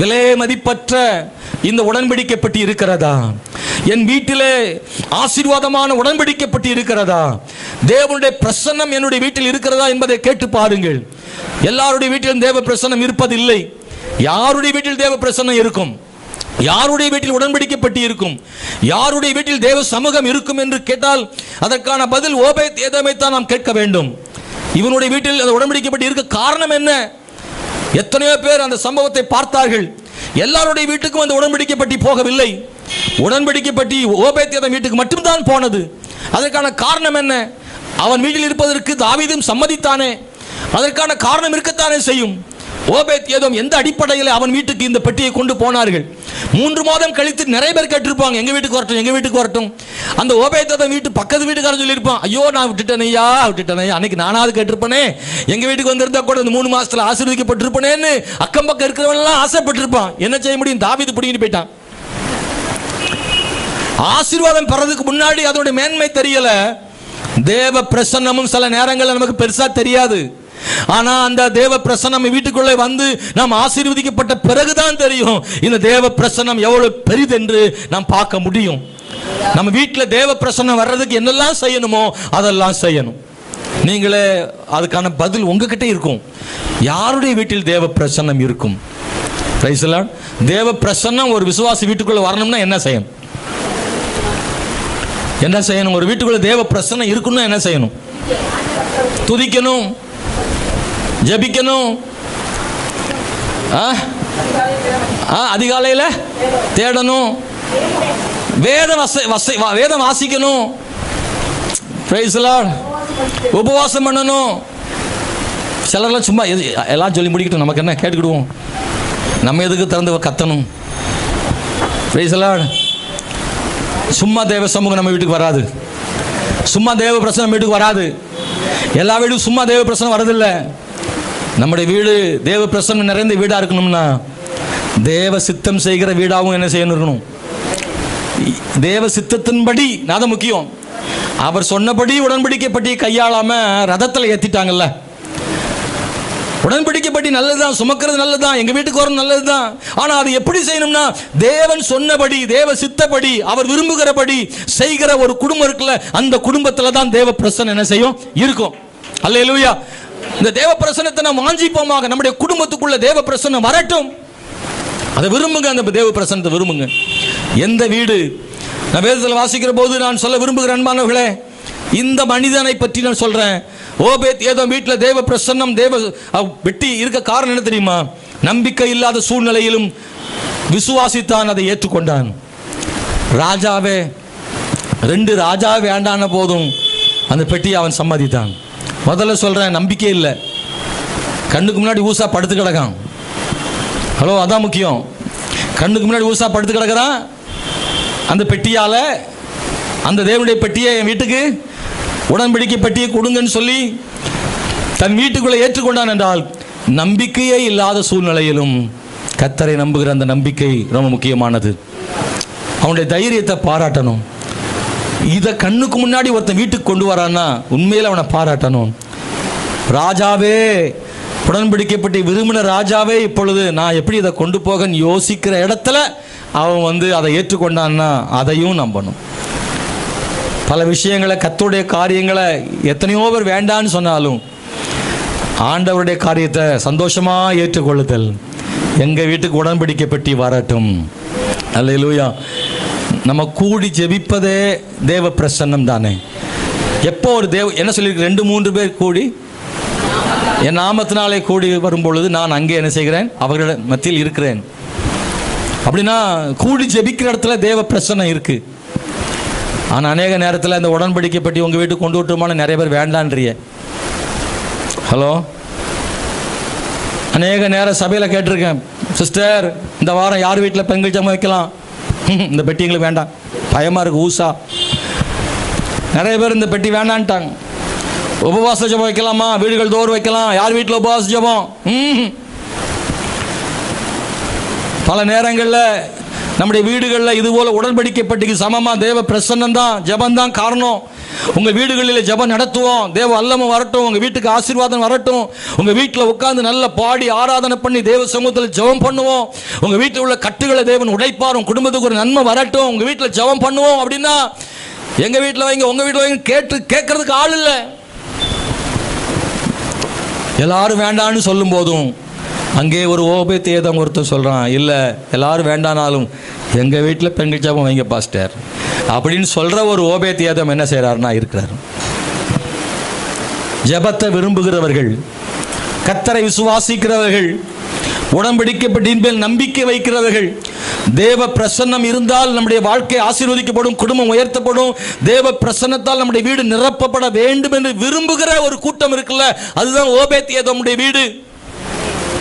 விலை மதிப்பற்ற இந்த உடன்படிக்கைப்பட்டி இருக்கிறதா? என் வீட்டிலே ஆசீர்வாதமான உடன்படிக்கைப்பட்டி இருக்கிறதா? தேவனுடைய பிரசன்னம் என்னுடைய வீட்டில் இருக்கிறதா என்பதை கேட்டு பாருங்கள். எல்லாருடைய வீட்டிலும் தேவ பிரசன்னம் இருப்பதில்லை. யாருடைய வீட்டில் தேவ பிரசன்னம் இருக்கும்? யாருடைய வீட்டில் உடன்படிக்கைப்பட்டி இருக்கும்? யாருடைய வீட்டில் தேவ சமூகம் இருக்கும் என்று கேட்டால் அதற்கான பதில் ஓபேத் ஏதோமை தான் நாம் கேட்க வேண்டும். இவனுடைய வீட்டில் அந்த உடன்படிக்கைப்பட்டி இருக்க காரணம் என்ன? எத்தனையோ பேர் அந்த சம்பவத்தை பார்த்தார்கள். எல்லாருடைய வீட்டுக்கும் அந்த உடன்படிக்கைப்பட்டி போகவில்லை. உடன்படிக்கைப்பட்டி ஓபேத் ஏதோம் வீட்டுக்கு மட்டும்தான் போனது. அதற்கான காரணம் என்ன? அவன் வீட்டில் இருப்பதற்கு தாவீதும் சம்மதித்தானே. அதற்கான காரணம் இருக்கத்தானே செய்யும். ஓபேத் ஏதோம் எந்த அடிப்படையில் அவன் வீட்டுக்கு இந்த பெட்டியை கொண்டு போனார்கள்? 3 மாதம் கழித்து நிறைய பேர் கேட்டிருப்பாங்க, எங்க வீட்டுக்கு வரட்டும், எங்க வீட்டுக்கு வரட்டும். அந்த ஓபேத் ஏதோம் வீட்டு பக்கத்து வீட்டுக்காரன் சொல்லியிருப்பான், ஐயோ நான் விட்டுட்டேனையா. அன்னைக்கு நானாவது கேட்டிருப்பனே, எங்க வீட்டுக்கு வந்திருந்தா கூட இந்த 3 மாசத்துல ஆசீர்வதிக்கப்பட்டிருப்பனேன்னு அக்கம் பக்கம் இருக்கிறவன் ஆசைப்பட்டிருப்பான். என்ன செய்ய முடியும்? தாவீது பிடிக்கிட்டு போயிட்டான். ஆசீர்வாதம் பெறதுக்கு முன்னாடி அதனுடைய மேன்மை தெரியல. தேவ பிரசன்னமும் சில நேரங்களில் நமக்கு பெருசா தெரியாது. ஆனா அந்த தேவ பிரசன்னம் வீட்டுக்குள்ளே வந்து நாம் ஆசீர்வதிக்கப்பட்ட பிறகுதான் தெரியும் இந்த தேவ பிரசன்னம் எவ்வளவு பெரிதென்று நாம் பார்க்க முடியும். நம்ம வீட்டில் தேவ பிரசன்னம் வர்றதுக்கு என்னெல்லாம் செய்யணுமோ அதெல்லாம் செய்யணும். நீங்களே அதுக்கான பதில் உங்ககிட்ட இருக்கும். யாருடைய வீட்டில் தேவ பிரசன்னம் இருக்கும்? Praise the Lord. தேவ பிரசன்னம் ஒரு விசுவாசி வீட்டுக்குள்ள வரணும்னா என்ன செய்யணும்? என்ன செய்யணும்? ஒரு வீட்டுக்குள்ள தேவ பிரசன்னம் இருக்கணும்னா என்ன செய்யணும்? துதிக்கணும், ஜெபிக்கணும், அதிகாலையில் தேடணும், வேதம் வாசிக்கணும், பிரைஸ் தி லார்ட், உபவாசம் பண்ணணும். சிலர்லாம் சும்மா எல்லாம் சொல்லி முடிக்கட்டும், நமக்கு என்ன கேட்டுக்கிடுவோம், நம்ம எதுக்கு திறந்து கத்தணும். Praise the Lord. சும்மா தேவ சமூகம் நம்ம வீட்டுக்கு வராது. சும்மா தேவ பிரசனம் நம்ம வீட்டுக்கு வராது. எல்லா வீடும் சும்மா தேவ பிரசனம் வரதில்லை. நம்முடைய வீடு தேவ பிரசனம் நிறைந்த வீடாக இருக்கணும்னா தேவ சித்தம் செய்கிற வீடாகவும் என்ன செய்யணும் இருக்கணும்? தேவ சித்தத்தின்படி. அது முக்கியம். அவர் சொன்னபடி உடன்படிக்கைப்பட்டி கையாளாம ரதத்தில் ஏற்றிட்டாங்கல்ல. உடன்படிக்கைப்பட்டி நல்லதுதான், சுமக்கிறது நல்லதுதான், எங்க வீட்டுக்கு வரணும் நல்லதுதான். ஆனா அது எப்படி செய்யணும்னா தேவன் சொன்னபடி, தேவ சித்தப்படி, அவர் விரும்புகிறபடி செய்கிற ஒரு குடும்பம் இருக்குல்ல, அந்த குடும்பத்துல தான் தேவ பிரசன்னம் என்ன செய்யும்? இருக்கும். அல்லேலூயா. இந்த தேவ பிரசன்னத்தை நாம் வாஞ்சிப்போமாக. நம்முடைய குடும்பத்துக்குள்ள தேவ பிரசன்னம் வரட்டும். அதை விரும்புங்க. அந்த தேவ பிரசன்னத்தை விரும்புங்க. எந்த வீடு நான் வேதத்தில் வாசிக்கிற போது நான் சொல்ல விரும்புகிற அன்பானவர்களே, இந்த மனிதனை பற்றி நான் சொல்றேன். ஓபேத் ஏதோம் வீட்டில் தேவ பிரசன்னம், தேவ வெட்டி இருக்க காரணம் என்ன தெரியுமா? நம்பிக்கை இல்லாத சூழ்நிலையிலும் விசுவாசித்தான், அதை ஏற்றுக்கொண்டான். ராஜாவே 2 ராஜா வேண்டான போதும் அந்த பெட்டியை அவன் சம்மதித்தான். முதல்ல சொல்றேன், நம்பிக்கை இல்லை. கண்ணுக்கு முன்னாடி ஊசா படுத்து கிடக்கான். ஹலோ, அதான் முக்கியம். கண்ணுக்கு முன்னாடி ஊசா படுத்து கிடக்கிறான். அந்த பெட்டியால, அந்த தேவனுடைய பெட்டியை என் வீட்டுக்கு உடன்படிக்கை பெட்டியை கொடுங்கன்னு சொல்லி தன் வீட்டுக்குள்ளே ஏற்றுக்கொண்டான் என்றால், நம்பிக்கையே இல்லாத சூழ்நிலையிலும் கர்த்தரை நம்புகிற அந்த நம்பிக்கை ரொம்ப முக்கியமானது. அவனுடைய தைரியத்தை பாராட்டணும். இதை கண்ணுக்கு முன்னாடி ஒருத்தன் வீட்டுக்கு கொண்டு வரான்னா உண்மையில் அவனை பாராட்டணும். ராஜாவே, உடன்படிக்கைப்பட்டி விரும்பின ராஜாவே, இப்பொழுது நான் எப்படி இதை கொண்டு போகன்னு யோசிக்கிற இடத்துல அவன் அதை ஏற்றுக்கொண்டான்னா அதையும் நம்பணும். பல விஷயங்களை, கர்த்தருடைய காரியங்களை எத்தனையோ பேர் வேண்டான்னு சொன்னாலும் ஆண்டவருடைய காரியத்தை சந்தோஷமா ஏற்றுக்கொள்ளுதல். எங்க வீட்டுக்கு உடன்படிக்கைப்பட்டி வரட்டும். அல்லேலூயா. நம்ம கூடி ஜெபிப்பதே தேவ பிரசன்னம் தானே. எப்போ ஒரு என்ன சொல்லியிருக்கு, 2-3 பேர் கூடி என் நாமத்தினாலே கூடி வரும்பொழுது நான் அங்கே என்ன செய்கிறேன், அவர்கள மத்தியில் இருக்கிறேன். அப்படின்னா கூடி ஜெபிக்கிற இடத்துல தேவ பிரசன்னம் இருக்கு. ஆனால் அநேக நேரத்தில் இந்த உடன்படிக்கை பற்றி உங்கள் வீட்டுக்கு கொண்டு விட்டுமான நிறைய பேர் வேண்டான்றிய. ஹலோ, அநேக நேரம் சபையில் கேட்டிருக்கேன், சிஸ்டர் இந்த வாரம் யார் வீட்டில் பெண்கள் ஜெபம் வைக்கலாம், இந்த பெட்டி எங்களுக்கு வேண்டாம், பயமாக இருக்குது, ஊசா. நிறைய பேர் இந்த பெட்டி வேண்டான்ட்டாங்க. உபவாச ஜெபம் வைக்கலாமா, வீடுகள் தோறும் வைக்கலாம், யார் வீட்டில் உபவாச ஜெபம். பல நேரங்களில் நம்முடைய வீடுகளில் இதுபோல் உடன்படிக்கைப்பட்டிக்கு சமமாக தேவ பிரசன்னம் தான், ஜெபம் தான் காரணம். உங்கள் வீடுகளில் ஜெபம் நடத்துவோம், தேவ அல்லமும் வரட்டும், உங்கள் வீட்டுக்கு ஆசீர்வாதம் வரட்டும். உங்கள் வீட்டில் உட்கார்ந்து நல்ல பாடி ஆராதனை பண்ணி தேவ சமூகத்தில் ஜெபம் பண்ணுவோம். உங்கள் வீட்டில் உள்ள கட்டுகளை தேவன் உடைப்பார், உங்கள் குடும்பத்துக்கு ஒரு நன்மை வரட்டும், உங்கள் வீட்டில் ஜெபம் பண்ணுவோம். அப்படின்னா எங்கள் வீட்டில் வைங்க, உங்கள் வீட்டில் வைங்க, கேட்கறதுக்கு ஆள் இல்லை. எல்லாரும் வேண்டான்னு சொல்லும் போதும் அங்கே ஒரு ஓபேத்ஏதம் ஒருத்தர் சொல்கிறான், இல்லை எல்லாரும் வேண்டானாலும் எங்கள் வீட்டில் பெண்கள் ஜெபம் வைங்க பாஸ்டர் அப்படின்னு சொல்கிற ஒரு ஓபேத்ஏதம் என்ன செய்கிறாருன்னா இருக்கிறார். ஜெபத்தை விரும்புகிறவர்கள், கர்த்தரை விசுவாசிக்கிறவர்கள், உடன்படிக்கைப்பட்டின் மேல் நம்பிக்கை வைக்கிறவர்கள், தேவ பிரசன்னம் இருந்தால் நம்முடைய வாழ்க்கை ஆசீர்வதிக்கப்படும், குடும்பம் உயர்த்தப்படும், தேவ பிரசன்னத்தால் நம்முடைய வீடு நிரப்பப்பட வேண்டும் என்று விரும்புகிற ஒரு கூட்டம் இருக்குல்ல, அதுதான் ஓபேத்ஏதோமுடைய வீடு.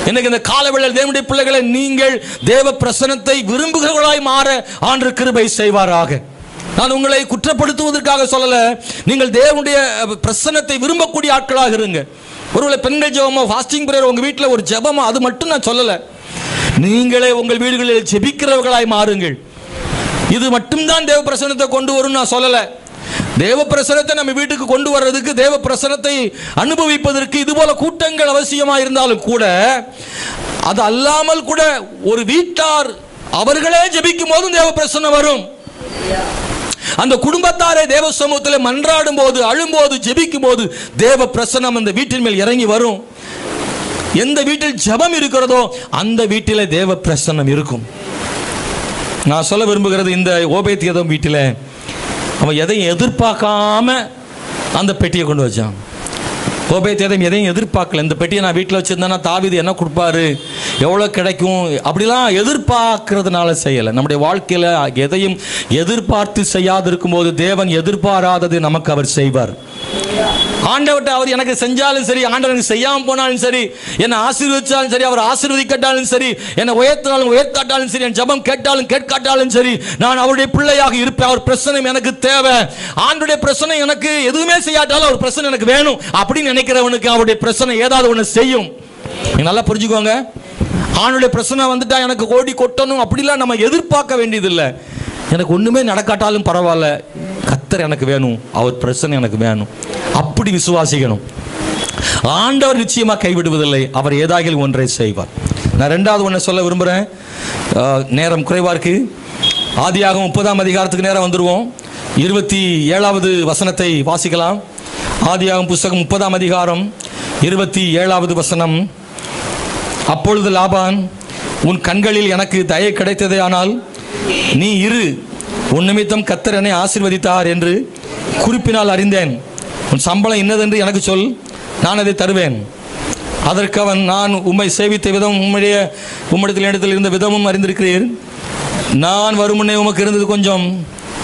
இன்னைக்கு இந்த காலவேளையில் தேவனுடைய பிள்ளைகளை நீங்கள் தேவ பிரசன்னத்தை விரும்புகிறவர்களாய் மாற ஆண்டவர் கிருபை செய்வாராக. நான் உங்களை குற்றப்படுத்துவதற்காக சொல்லல, நீங்கள் தேவனுடைய பிரசன்னத்தை விரும்பக்கூடிய ஆட்களாக இருங்க. ஒருவேளை பெண்கள் ஜெபமோ ஃபாஸ்டிங் பிரேயர் உங்கள் வீட்டில் ஒரு ஜெபமோ அது மட்டும் நான் சொல்லலை. நீங்களே உங்கள் வீடுகளில் ஜெபிக்கிறவர்களாய் மாறுங்கள். இது மட்டும்தான் தேவ பிரசன்னத்தை கொண்டு வரும் நான் சொல்லலை. தேவ பிரசனத்தை நம்ம வீட்டுக்கு கொண்டு வர்றதுக்கு, தேவ பிரசனத்தை அனுபவிப்பதற்கு இதுபோல கூட்டங்கள் அவசியமாக இருந்தாலும் கூட, அது அல்லாமல் கூட ஒரு வீட்டார் அவர்களே ஜெபிக்கும் போதும் தேவ பிரசன்னம் வரும். அந்த குடும்பத்தாரே தேவ சமூகத்தில் மன்றாடும் போது, அழும்போது, ஜெபிக்கும் போது தேவ பிரசன்னம் அந்த வீட்டின் மேல் இறங்கி வரும். எந்த வீட்டில் ஜெபம் இருக்கிறதோ அந்த வீட்டிலே தேவ பிரசன்னம் இருக்கும். நான் சொல்ல விரும்புகிறது, இந்த ஓபேத்ஏதோம் வீட்டில் அவன் எதையும் எதிர்பார்க்காம அந்த பெட்டியை கொண்டு வச்சான். ஓபேத்ஏதோம் எதையும் எதிர்பார்க்கல. இந்த பெட்டியை நான் வீட்டில் வச்சுருந்தேன்னா தாவீது என்ன கொடுப்பாரு, எவ்வளோ கிடைக்கும், அப்படிலாம் எதிர்பார்க்கறதுனால செய்யலை. நம்முடைய வாழ்க்கையில் எதையும் எதிர்பார்த்து செய்யாது இருக்கும்போது தேவன் எதிர்பாராதது நமக்கு அவர் செய்வார். ஆண்டவர்கிட்ட அவர் எனக்கு செஞ்சாலும் சரி, ஆண்டவர் எனக்கு செய்யாமல் போனாலும் சரி, என்னை ஆசீர்வதிச்சாலும் சரி, அவர் ஆசீர்வதிக்காட்டாலும் சரி, என்னை உயர்த்தினாலும் உயர்த்தாட்டாலும் சரி, என் ஜெபம் கேட்டாலும் கேட்காட்டாலும் சரி, நான் அவருடைய பிள்ளையாக இருப்பேன். அவர் பிரசன்னம் எனக்கு தேவை. ஆண்டவருடைய பிரசன்னம் எனக்கு எதுவுமே செய்யாட்டாலும் அவர் பிரசன்னம் எனக்கு வேணும் அப்படின்னு நினைக்கிறவனுக்கு அவருடைய பிரசன்னம் ஏதாவது ஒன்று செய்யும். நீங்க நல்லா புரிஞ்சுக்கோங்க. ஆண்டவருடைய பிரசன்னம் வந்துட்டா எனக்கு கோடி கொட்டணும் அப்படிலாம் நம்ம எதிர்பார்க்க வேண்டியதில்லை. எனக்கு ஒன்றுமே நடக்காட்டாலும் பரவாயில்ல, கர்த்தர் எனக்கு வேணும், அவர் பிரசன்னம் எனக்கு வேணும், அப்படி விசுவாசிக்கணும். ஆண்டவர் நிச்சயமாக கைவிடுவதில்லை, அவர் ஏதாகிலும் ஒன்றை செய்வார். நான் ரெண்டாவது ஒன்றை சொல்ல விரும்புகிறேன், நேரம் குறைவாக இருக்கு. ஆதியாகமம் 30ஆம் அதிகாரத்துக்கு நேரம் வந்துடுவோம். 27வது வசனத்தை வாசிக்கலாம். ஆதியாகமம் புஸ்தகம் 30ஆம் அதிகாரம் 27வது வசனம். அப்பொழுது லாபான், உன் கண்களில் எனக்கு தயை கிடைத்ததே, ஆனால் நீ இரு, உன் நிமித்தம் கர்த்தர் என்னை ஆசீர்வதித்தார் என்று குறிப்பினால் அறிந்தேன். உன் சம்பளம் இன்னதென்று எனக்கு சொல், நான் அதை தருவேன். அதற்கு அவன், நான் உம்மை சேவித்த விதம், உம்மிடத்தில் இடத்தில் இருந்த விதமும் அறிந்திருக்கிறீர். நான் வரும் முன்னே உமக்கு இருந்தது கொஞ்சம்,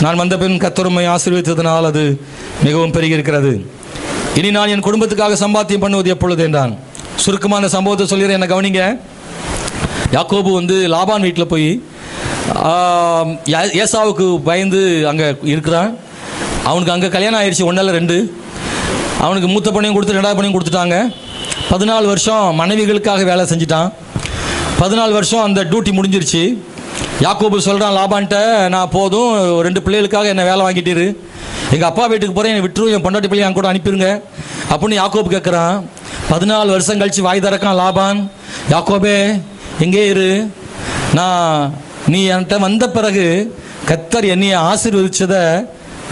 நான் வந்த பின் கர்த்தர் உம்மை ஆசீர்வதித்ததனால் அது மிகவும் பெருகியிருக்கிறது. இனி நான் என் குடும்பத்துக்காக சம்பாத்தியம் பண்ணுவது எப்பொழுது என்றான். சுருக்கமான சம்பவத்தை சொல்லிடுறேன், என்ன கவனிங்க. யாக்கோபு லாபான் வீட்டில் போய் ஏசாவுக்கு பயந்து அங்கே இருக்கிறான். அவனுக்கு அங்கே கல்யாணம் ஆயிடுச்சு, 1 இல்ல 2. அவனுக்கு மூத்த பணியும் கொடுத்து 2வது பணியும் கொடுத்துட்டாங்க. 14 வருஷம் மனைவிகளுக்காக வேலை செஞ்சுட்டான். 14 வருஷம் அந்த டியூட்டி முடிஞ்சிருச்சு. யாக்கோபு சொல்கிறான் லாபான்ட்ட, நான் போதும், 2 பிள்ளைகளுக்காக என்னை வேலை வாங்கிட்டிரு, எங்கள் அப்பா வீட்டுக்கு போகிறேன், என்னை விட்டுரும், என் பொண்டாட்டி பிள்ளையை என் கூட அனுப்பிடுங்க அப்படின்னு யாக்கோபு கேட்குறான். 14 வருஷம் கழித்து வாய் திறக்கான் லாபான், யாக்கோபே எங்கே இரு, நீ என்கிட்ட வந்த பிறகு கர்த்தர் என்னையை ஆசீர்வதிச்சதை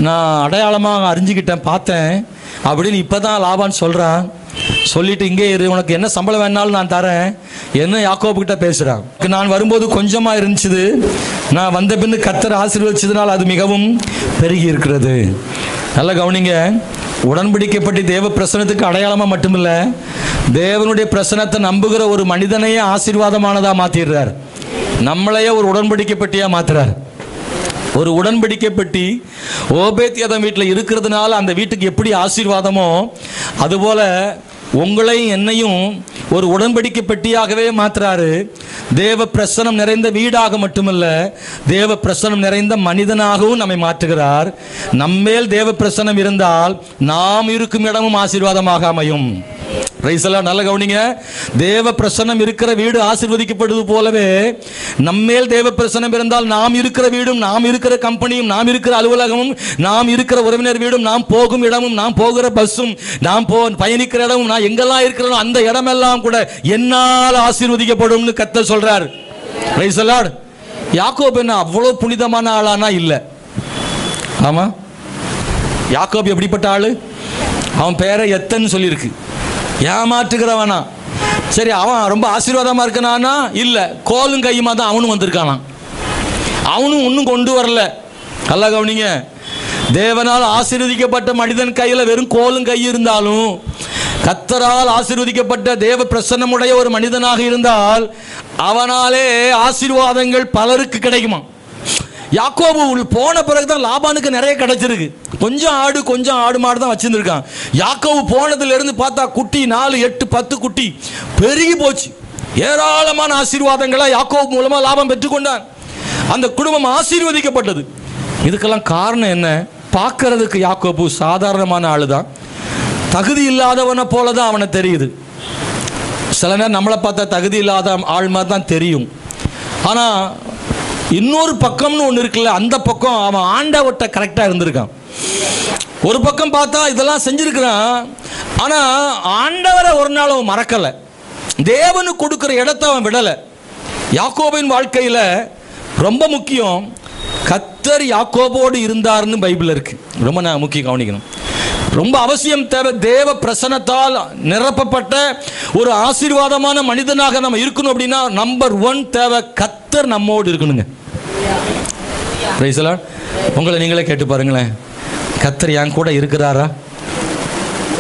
நான் அடையாளமாக அறிஞ்சிக்கிட்டேன், பார்த்தேன் அப்படின்னு இப்போ தான் லாபான் சொல்கிறான். சொல்லிவிட்டு இங்கே இரு, உனக்கு என்ன சம்பளம் வேணாலும் நான் தரேன், என்ன யாக்கோபு கிட்ட பேசுறான். நான் வரும்போது கொஞ்சமா இருந்துச்சு, நான் வந்த பின்னு கர்த்தர் ஆசீர்வதிச்சதுனால் அது மிகவும் பெருகி இருக்கிறது. நல்ல கவனிங்க, உடன்படிக்கைப்பட்டி தேவ பிரசனத்துக்கு அடையாளமா மட்டுமில்ல, தேவனுடைய பிரசனத்தை நம்புகிற ஒரு மனிதனையே ஆசீர்வாதமானதா மாத்திடுறார். நம்மளையே ஒரு உடன்படிக்கைப்பட்டியா மாத்துறார். ஒரு உடன்படிக்கைப்பட்டி ஓபேத்யாதம் வீட்டில் இருக்கிறதுனால அந்த வீட்டுக்கு எப்படி ஆசீர்வாதமோ, அதுபோல உங்களையும் என்னையும் ஒரு உடன்படிக்கை பெட்டியாகவே மாத்துறாரு. தேவ பிரசனம் நிறைந்த வீடாக மட்டுமல்ல, தேவ பிரசனம் நிறைந்த மனிதனாகவும் நம்மை மாற்றுகிறார். நம்மேல் தேவ பிரசனம் இருந்தால் நாம் இருக்கும் இடமும் ஆசீர்வாதமாக அமையும். நல்ல கவனிங்க, தேவ பிரசனம் இருக்கிற வீடு ஆசீர்வதிக்கப்படுவது போலவே நம்மேல் தேவ பிரசனம் இருந்தால் நாம் இருக்கிற வீடும், நாம் இருக்கிற கம்பெனியும், நாம் இருக்கிற அலுவலகமும், நாம் இருக்கிற உறவினர் வீடும், நாம் போகும் இடமும், நாம் போகிற பஸ்ஸும், நாம் பயணிக்கிற இடமும், நான் எங்கெல்லாம் இருக்கிறோம் அந்த இடமெல்லாம் கூட என்னால் ஆசீர்வதிக்கப்படும் கர்த்தர் சொல்றார். Praise the Lord. யாக்கோபு என்ன அவ்வளவு புனிதமான ஆளானா? இல்ல. ஆமா, யாக்கோபு எப்படிப்பட்ட ஆளு? அவன் பேரை எத்தன்னு சொல்லியிருக்கு. ஏமாற்றுகிறவனா? சரி, அவன் ரொம்ப ஆசீர்வாதமா இருக்கானா? இல்ல, கோலும் கையுமா தான் அவனும் வந்திருக்கானா. அவனும் ஒன்னும் கொண்டு வரல. நல்லா கவனிங்க, தேவனால் ஆசீர்வதிக்கப்பட்ட மனிதன் கையில வெறும் கோலும் கை இருந்தாலும், கர்த்தரால் ஆசீர்வதிக்கப்பட்ட தேவ பிரசன்னமுடைய ஒரு மனிதனாக இருந்தால் அவனாலே ஆசீர்வாதங்கள் பலருக்கு கிடைக்குமா. யாக்கோபு போன பிறகுதான் லாபானுக்கு நிறைய கிடைச்சிருக்கு. கொஞ்சம் ஆடு மாடு தான் வச்சிருந்திருக்கான். யாக்கோபு போனதுல இருந்து பார்த்தா குட்டி 4, 8, 10 குட்டி பெருகி போச்சு. ஏராளமான ஆசீர்வாதங்களை யாக்கோபு மூலமா லாபம் பெற்றுக்கொண்டான். அந்த குடும்பம் ஆசீர்வதிக்கப்பட்டது. இதுக்கெல்லாம் காரணம் என்ன? பார்க்கறதுக்கு யாக்கோபு சாதாரணமான ஆளுதான், தகுதி இல்லாதவனை போலதான் அவனை தெரியுது. சில நேரம் நம்மளை பார்த்தா தகுதி இல்லாத ஆள் மாதிரி தான் தெரியும். ஆனா இன்னொரு பக்கம்னு ஒன்று இருக்குல்ல, அந்த பக்கம் அவன் ஆண்டவர்கிட்ட கரெக்டாக இருந்திருக்கான். ஒரு பக்கம் பார்த்தா இதெல்லாம் செஞ்சிருக்கிறான், ஆனால் ஆண்டவரை ஒரு நாள் அவன் மறக்கலை. தேவனுக்கு கொடுக்குற இடத்த அவன் விடலை. யாக்கோபின் வாழ்க்கையில் ரொம்ப முக்கியம், கர்த்தர் யாக்கோபோடு இருந்தார்னு பைபிள் இருக்கு. ரொம்ப முக்கியம் கவனிக்கணும். ரொம்ப அவசியம் தேவை. தேவ பிரசனத்தால் நிரப்பப்பட்ட ஒரு ஆசீர்வாதமான மனிதனாக நம்ம இருக்கணும் அப்படின்னா நம்பர் 1 தேவை, கர்த்தர் நம்மோடு இருக்கணுங்க. Praise the Lord. உங்களை நீங்களே கேட்டு பாருங்களேன், கர்த்தர் என் கூட இருக்கிறாரா?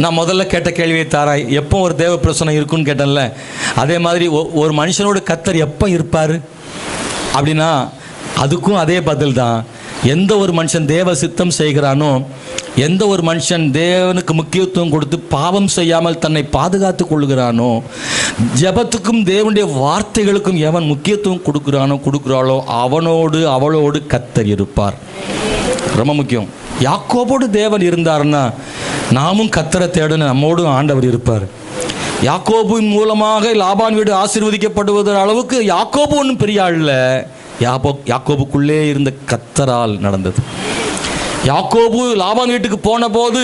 நான் முதல்ல கேட்ட கேள்வியை தாரா, எப்போ ஒரு தேவ பிரசனம் இருக்குன்னு கேட்டேன்ல, அதே மாதிரி ஒரு மனுஷனோட கர்த்தர் எப்போ இருப்பார் அப்படின்னா அதுக்கும் அதே பதில் தான். எந்த ஒரு மனுஷன் தேவ சித்தம் செய்கிறானோ, எந்த ஒரு மனுஷன் தேவனுக்கு முக்கியத்துவம் கொடுத்து பாவம் செய்யாமல் தன்னை பாதுகாத்து கொள்கிறானோ, ஜெபத்துக்கும் தேவனுடைய வார்த்தைகளுக்கும் எவன் முக்கியத்துவம் கொடுக்குறாளோ அவனோடு அவளோடு கர்த்தர் இருப்பார். ரொம்ப முக்கியம். யாக்கோபோடு தேவன் இருந்தார்னா நாமும் கர்த்தரை தேடணும், நம்மோடும் ஆண்டவர் இருப்பார். யாக்கோபின் மூலமாக லாபான் வீடு ஆசீர்வதிக்கப்படுவது அளவுக்கு யாக்கோபு ஒன்றும் பெரிய ஆள் இல்லை. யாக்கோபுக்குள்ளே இருந்த கர்த்தரால் நடந்தது. யாக்கோபு லாபான் வீட்டுக்கு போன போது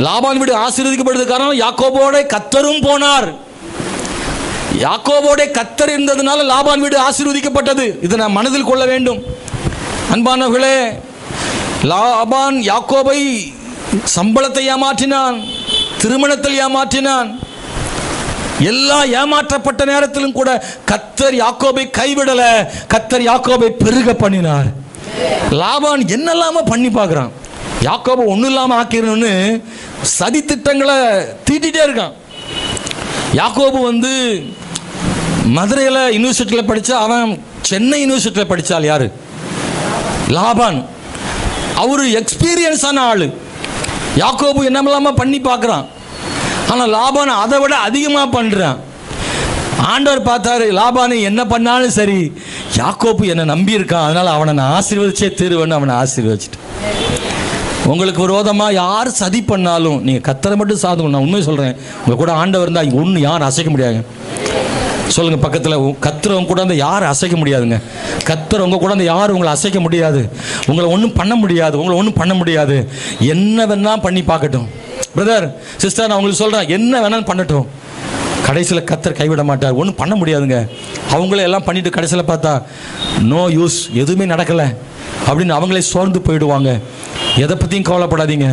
லாபான் வீடு ஆசீர்வதிக்கப்படுறது காரணம் யாக்கோபோட கர்த்தரும் போனார். யாக்கோபோட கர்த்தர் இருந்ததுனால லாபான் வீடு ஆசீர்வதிக்கப்பட்டது. இதை நாம் மனதில் கொள்ள வேண்டும். அன்பானவர்களே, லாபான் யாக்கோபை சம்பளத்தை ஏமாற்றினான், திருமணத்தில் ஏமாற்றினான். எல்லா ஏமாற்றப்பட்ட நேரத்திலும் கூட கர்த்தர் யாக்கோபை கைவிடல, கர்த்தர் யாக்கோபை பெருக பண்ணினார். லாபான் என்னெல்லாம பண்ணி பார்க்குறான், யாக்கோபை ஒன்றும் இல்லாமல் ஆக்கிடணும்னு சதி திட்டங்களை தீட்டிகிட்டே இருக்கான். யாக்கோபு மதுரையில் யூனிவர்சிட்டியில் படித்தா, அவன் சென்னை யூனிவர்சிட்டியில் படித்தால் யாரு? லாபான். அவரு எக்ஸ்பீரியன்ஸான ஆள். யாக்கோபு என்னமெல்லாம பண்ணி பார்க்குறான், ஆனால் லாபான் அதை விட அதிகமாக பண்ணுறான். ஆண்டவர் பார்த்தாரு, லாபானை என்ன பண்ணாலும் சரி, யாக்கோபு என்னை நம்பி இருக்கான், அதனால் அவனை நான் ஆசீர்வதிச்சே தீருவேன்னு அவனை ஆசீர்வதிச்சிட்டு. உங்களுக்கு விரோதமாக யார் சதி பண்ணாலும் நீங்கள் கர்த்தரை மட்டும் சாதணும். நான் உண்மையை சொல்கிறேன், உங்கள் கூட ஆண்டவர் இருந்தால் ஒன்று யாரும் அசைக்க முடியாதுங்க. சொல்லுங்கள் பக்கத்தில், கர்த்தர் கூட அந்த யாரும் அசைக்க முடியாதுங்க. கர்த்தர் உங்கள் கூட அந்த யாரும் உங்களை அசைக்க முடியாது, உங்களை ஒன்றும் பண்ண முடியாது. என்ன வேணால் பண்ணி பார்க்கட்டும். பிரதர் சிஸ்டர், நான் உங்களுக்கு சொல்கிறேன், என்ன வேணாலும் பண்ணட்டும், கடைசியில் கர்த்தர் கைவிட மாட்டார். ஒன்றும் பண்ண முடியாதுங்க. அவங்களே எல்லாம் பண்ணிட்டு கடைசியில் பார்த்தா நோ யூஸ், எதுவுமே நடக்கலை அப்படின்னு அவங்களே சோர்ந்து போயிடுவாங்க. எதை பற்றியும் கவலைப்படாதீங்க,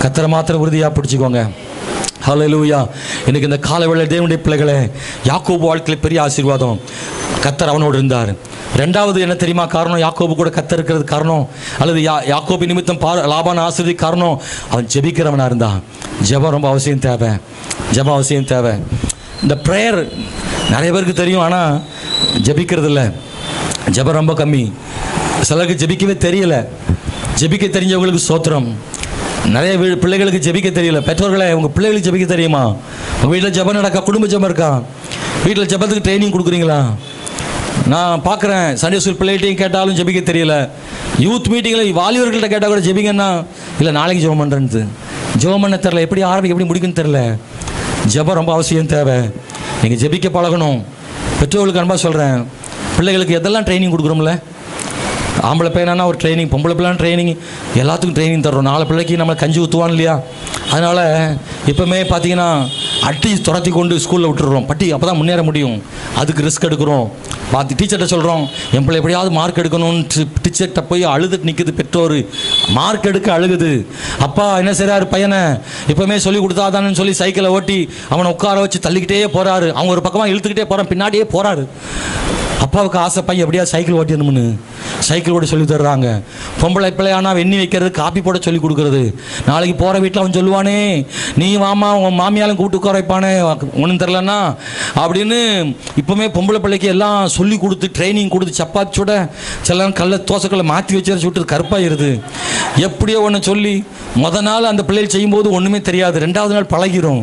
கர்த்தரை மாத்திரம் உறுதியாக பிடிச்சிக்கோங்க. ஹல்லேலூயா. இன்னைக்கு இந்த காலவேளை தேவனுடைய பிள்ளைகளே, யாக்கோபு வாழ்க்கையில் பெரிய ஆசீர்வாதம். கர்த்தர் அவனோடு இருந்தார். ரெண்டாவது என்ன தெரியுமா காரணம்? யாக்கோபு கூட கர்த்தர் இருக்கிறது காரணம், அல்லது யாக்கோபு நிமித்தம் லாபான் ஆசீர்வதி காரணம், அவன் ஜெபிக்கிறவனாக இருந்தான். ஜெபம் ரொம்ப அவசியம் தேவை. ஜெபம் அவசியம் தேவை. இந்த ப்ரேயர் நிறைய பேருக்கு தெரியும், ஆனால் ஜெபிக்கிறது இல்லை. ஜெபம் ரொம்ப கம்மி. சிலருக்கு ஜெபிக்கவே தெரியல. ஜெபிக்க தெரிஞ்சவங்களுக்கு ஸ்தோத்திரம். நிறைய பிள்ளைகளுக்கு ஜெபிக்க தெரியல. பெற்றோர்களே, உங்கள் பிள்ளைகளுக்கு ஜெபிக்க தெரியுமா? உங்கள் வீட்டில் ஜெபம் நடக்கா? குடும்ப ஜெபம் இருக்கா? வீட்டில் ஜெபத்துக்கு ட்ரைனிங் கொடுக்குறீங்களா? நான் பார்க்குறேன், சண்டே ஸ்கூல் பிள்ளைகிட்டையும் கேட்டாலும் ஜெபிக்க தெரியல. யூத் மீட்டிங்கில் வாலிபர்கள்ட்ட கேட்டால் கூட ஜெபிங்கன்னா, இல்லை நாளைக்கு ஜெபம் பண்ணுறேன்னு. ஜெபம் பண்ண தெரில, எப்படி ஆரம்பிக்க எப்படி முடிக்குன்னு தெரில. ஜெபம் ரொம்ப அவசியம் தேவை. நீங்கள் ஜெபிக்க பழகணும். பெற்றோர்களுக்கு அன்பாக சொல்கிறேன், பிள்ளைகளுக்கு எதெல்லாம் ட்ரைனிங் கொடுக்குறோம்ல, ஆம்பளை பையனா ஒரு ட்ரைனிங், பொம்பளை பிள்ளைனா ட்ரைனிங், எல்லாத்துக்கும் ட்ரைனிங் தர்றோம். 4 பிள்ளைக்கு நம்மளை கஞ்சி ஊற்றுவான் இல்லையா? அதனால் இப்போமே பார்த்தீங்கன்னா அட்டி துரத்தி கொண்டு ஸ்கூலில் விட்டுடுறோம். பட்டி அப்போ தான் முன்னேற முடியும். அதுக்கு ரிஸ்க் எடுக்கிறோம். பார்த்து டீச்சர்கிட்ட சொல்கிறோம், என் பிள்ளை எப்படியாவது மார்க் எடுக்கணும்னு டீச்சர்கிட்ட போய் அழுதுட்டு நிற்குது. பெற்றோர் மார்க் எடுக்க அழுகுது. அப்பா என்ன செய்கிறாரு, பையனை இப்போமே சொல்லி கொடுத்தாதானு சொல்லி சைக்கிளை ஓட்டி அவனை உட்கார வச்சு தள்ளிக்கிட்டே போகிறாரு. அவங்க ஒரு பக்கமாக இழுத்துக்கிட்டே போகிறான், பின்னாடியே போகிறாரு. அப்பாவுக்கு ஆசை, பையன் எப்படியா சைக்கிள் ஓட்டிடணும்னு சைக்கிள் ஓட சொல்லி தர்றாங்க. பொம்பளை பிள்ளையானா வெண்ணி வைக்கிறது, காப்பி போட சொல்லி கொடுக்குறது. நாளைக்கு போகிற வீட்டில் அவன் சொல்லுவானே, நீ வாமா உன் மாமியாலும் கூப்பிட்டு உட்கார வைப்பானே, ஒன்றும் தெரிலன்னா அப்படின்னு. இப்போவுமே பொம்பளை பிள்ளைக்கு எல்லாம் சொல்லி கொடுத்து ட்ரைனிங் கொடுத்து, சப்பாத்தி சுட சில கல்ல தோசைக்களை மாற்றி வச்சு சுட்டு கருப்பாயிருது. எப்படியோ ஒன்று சொல்லி மொதல் நாள் அந்த பிள்ளைகள் செய்யும்போது ஒன்றுமே தெரியாது. 2வது நாள் பழகிரும்.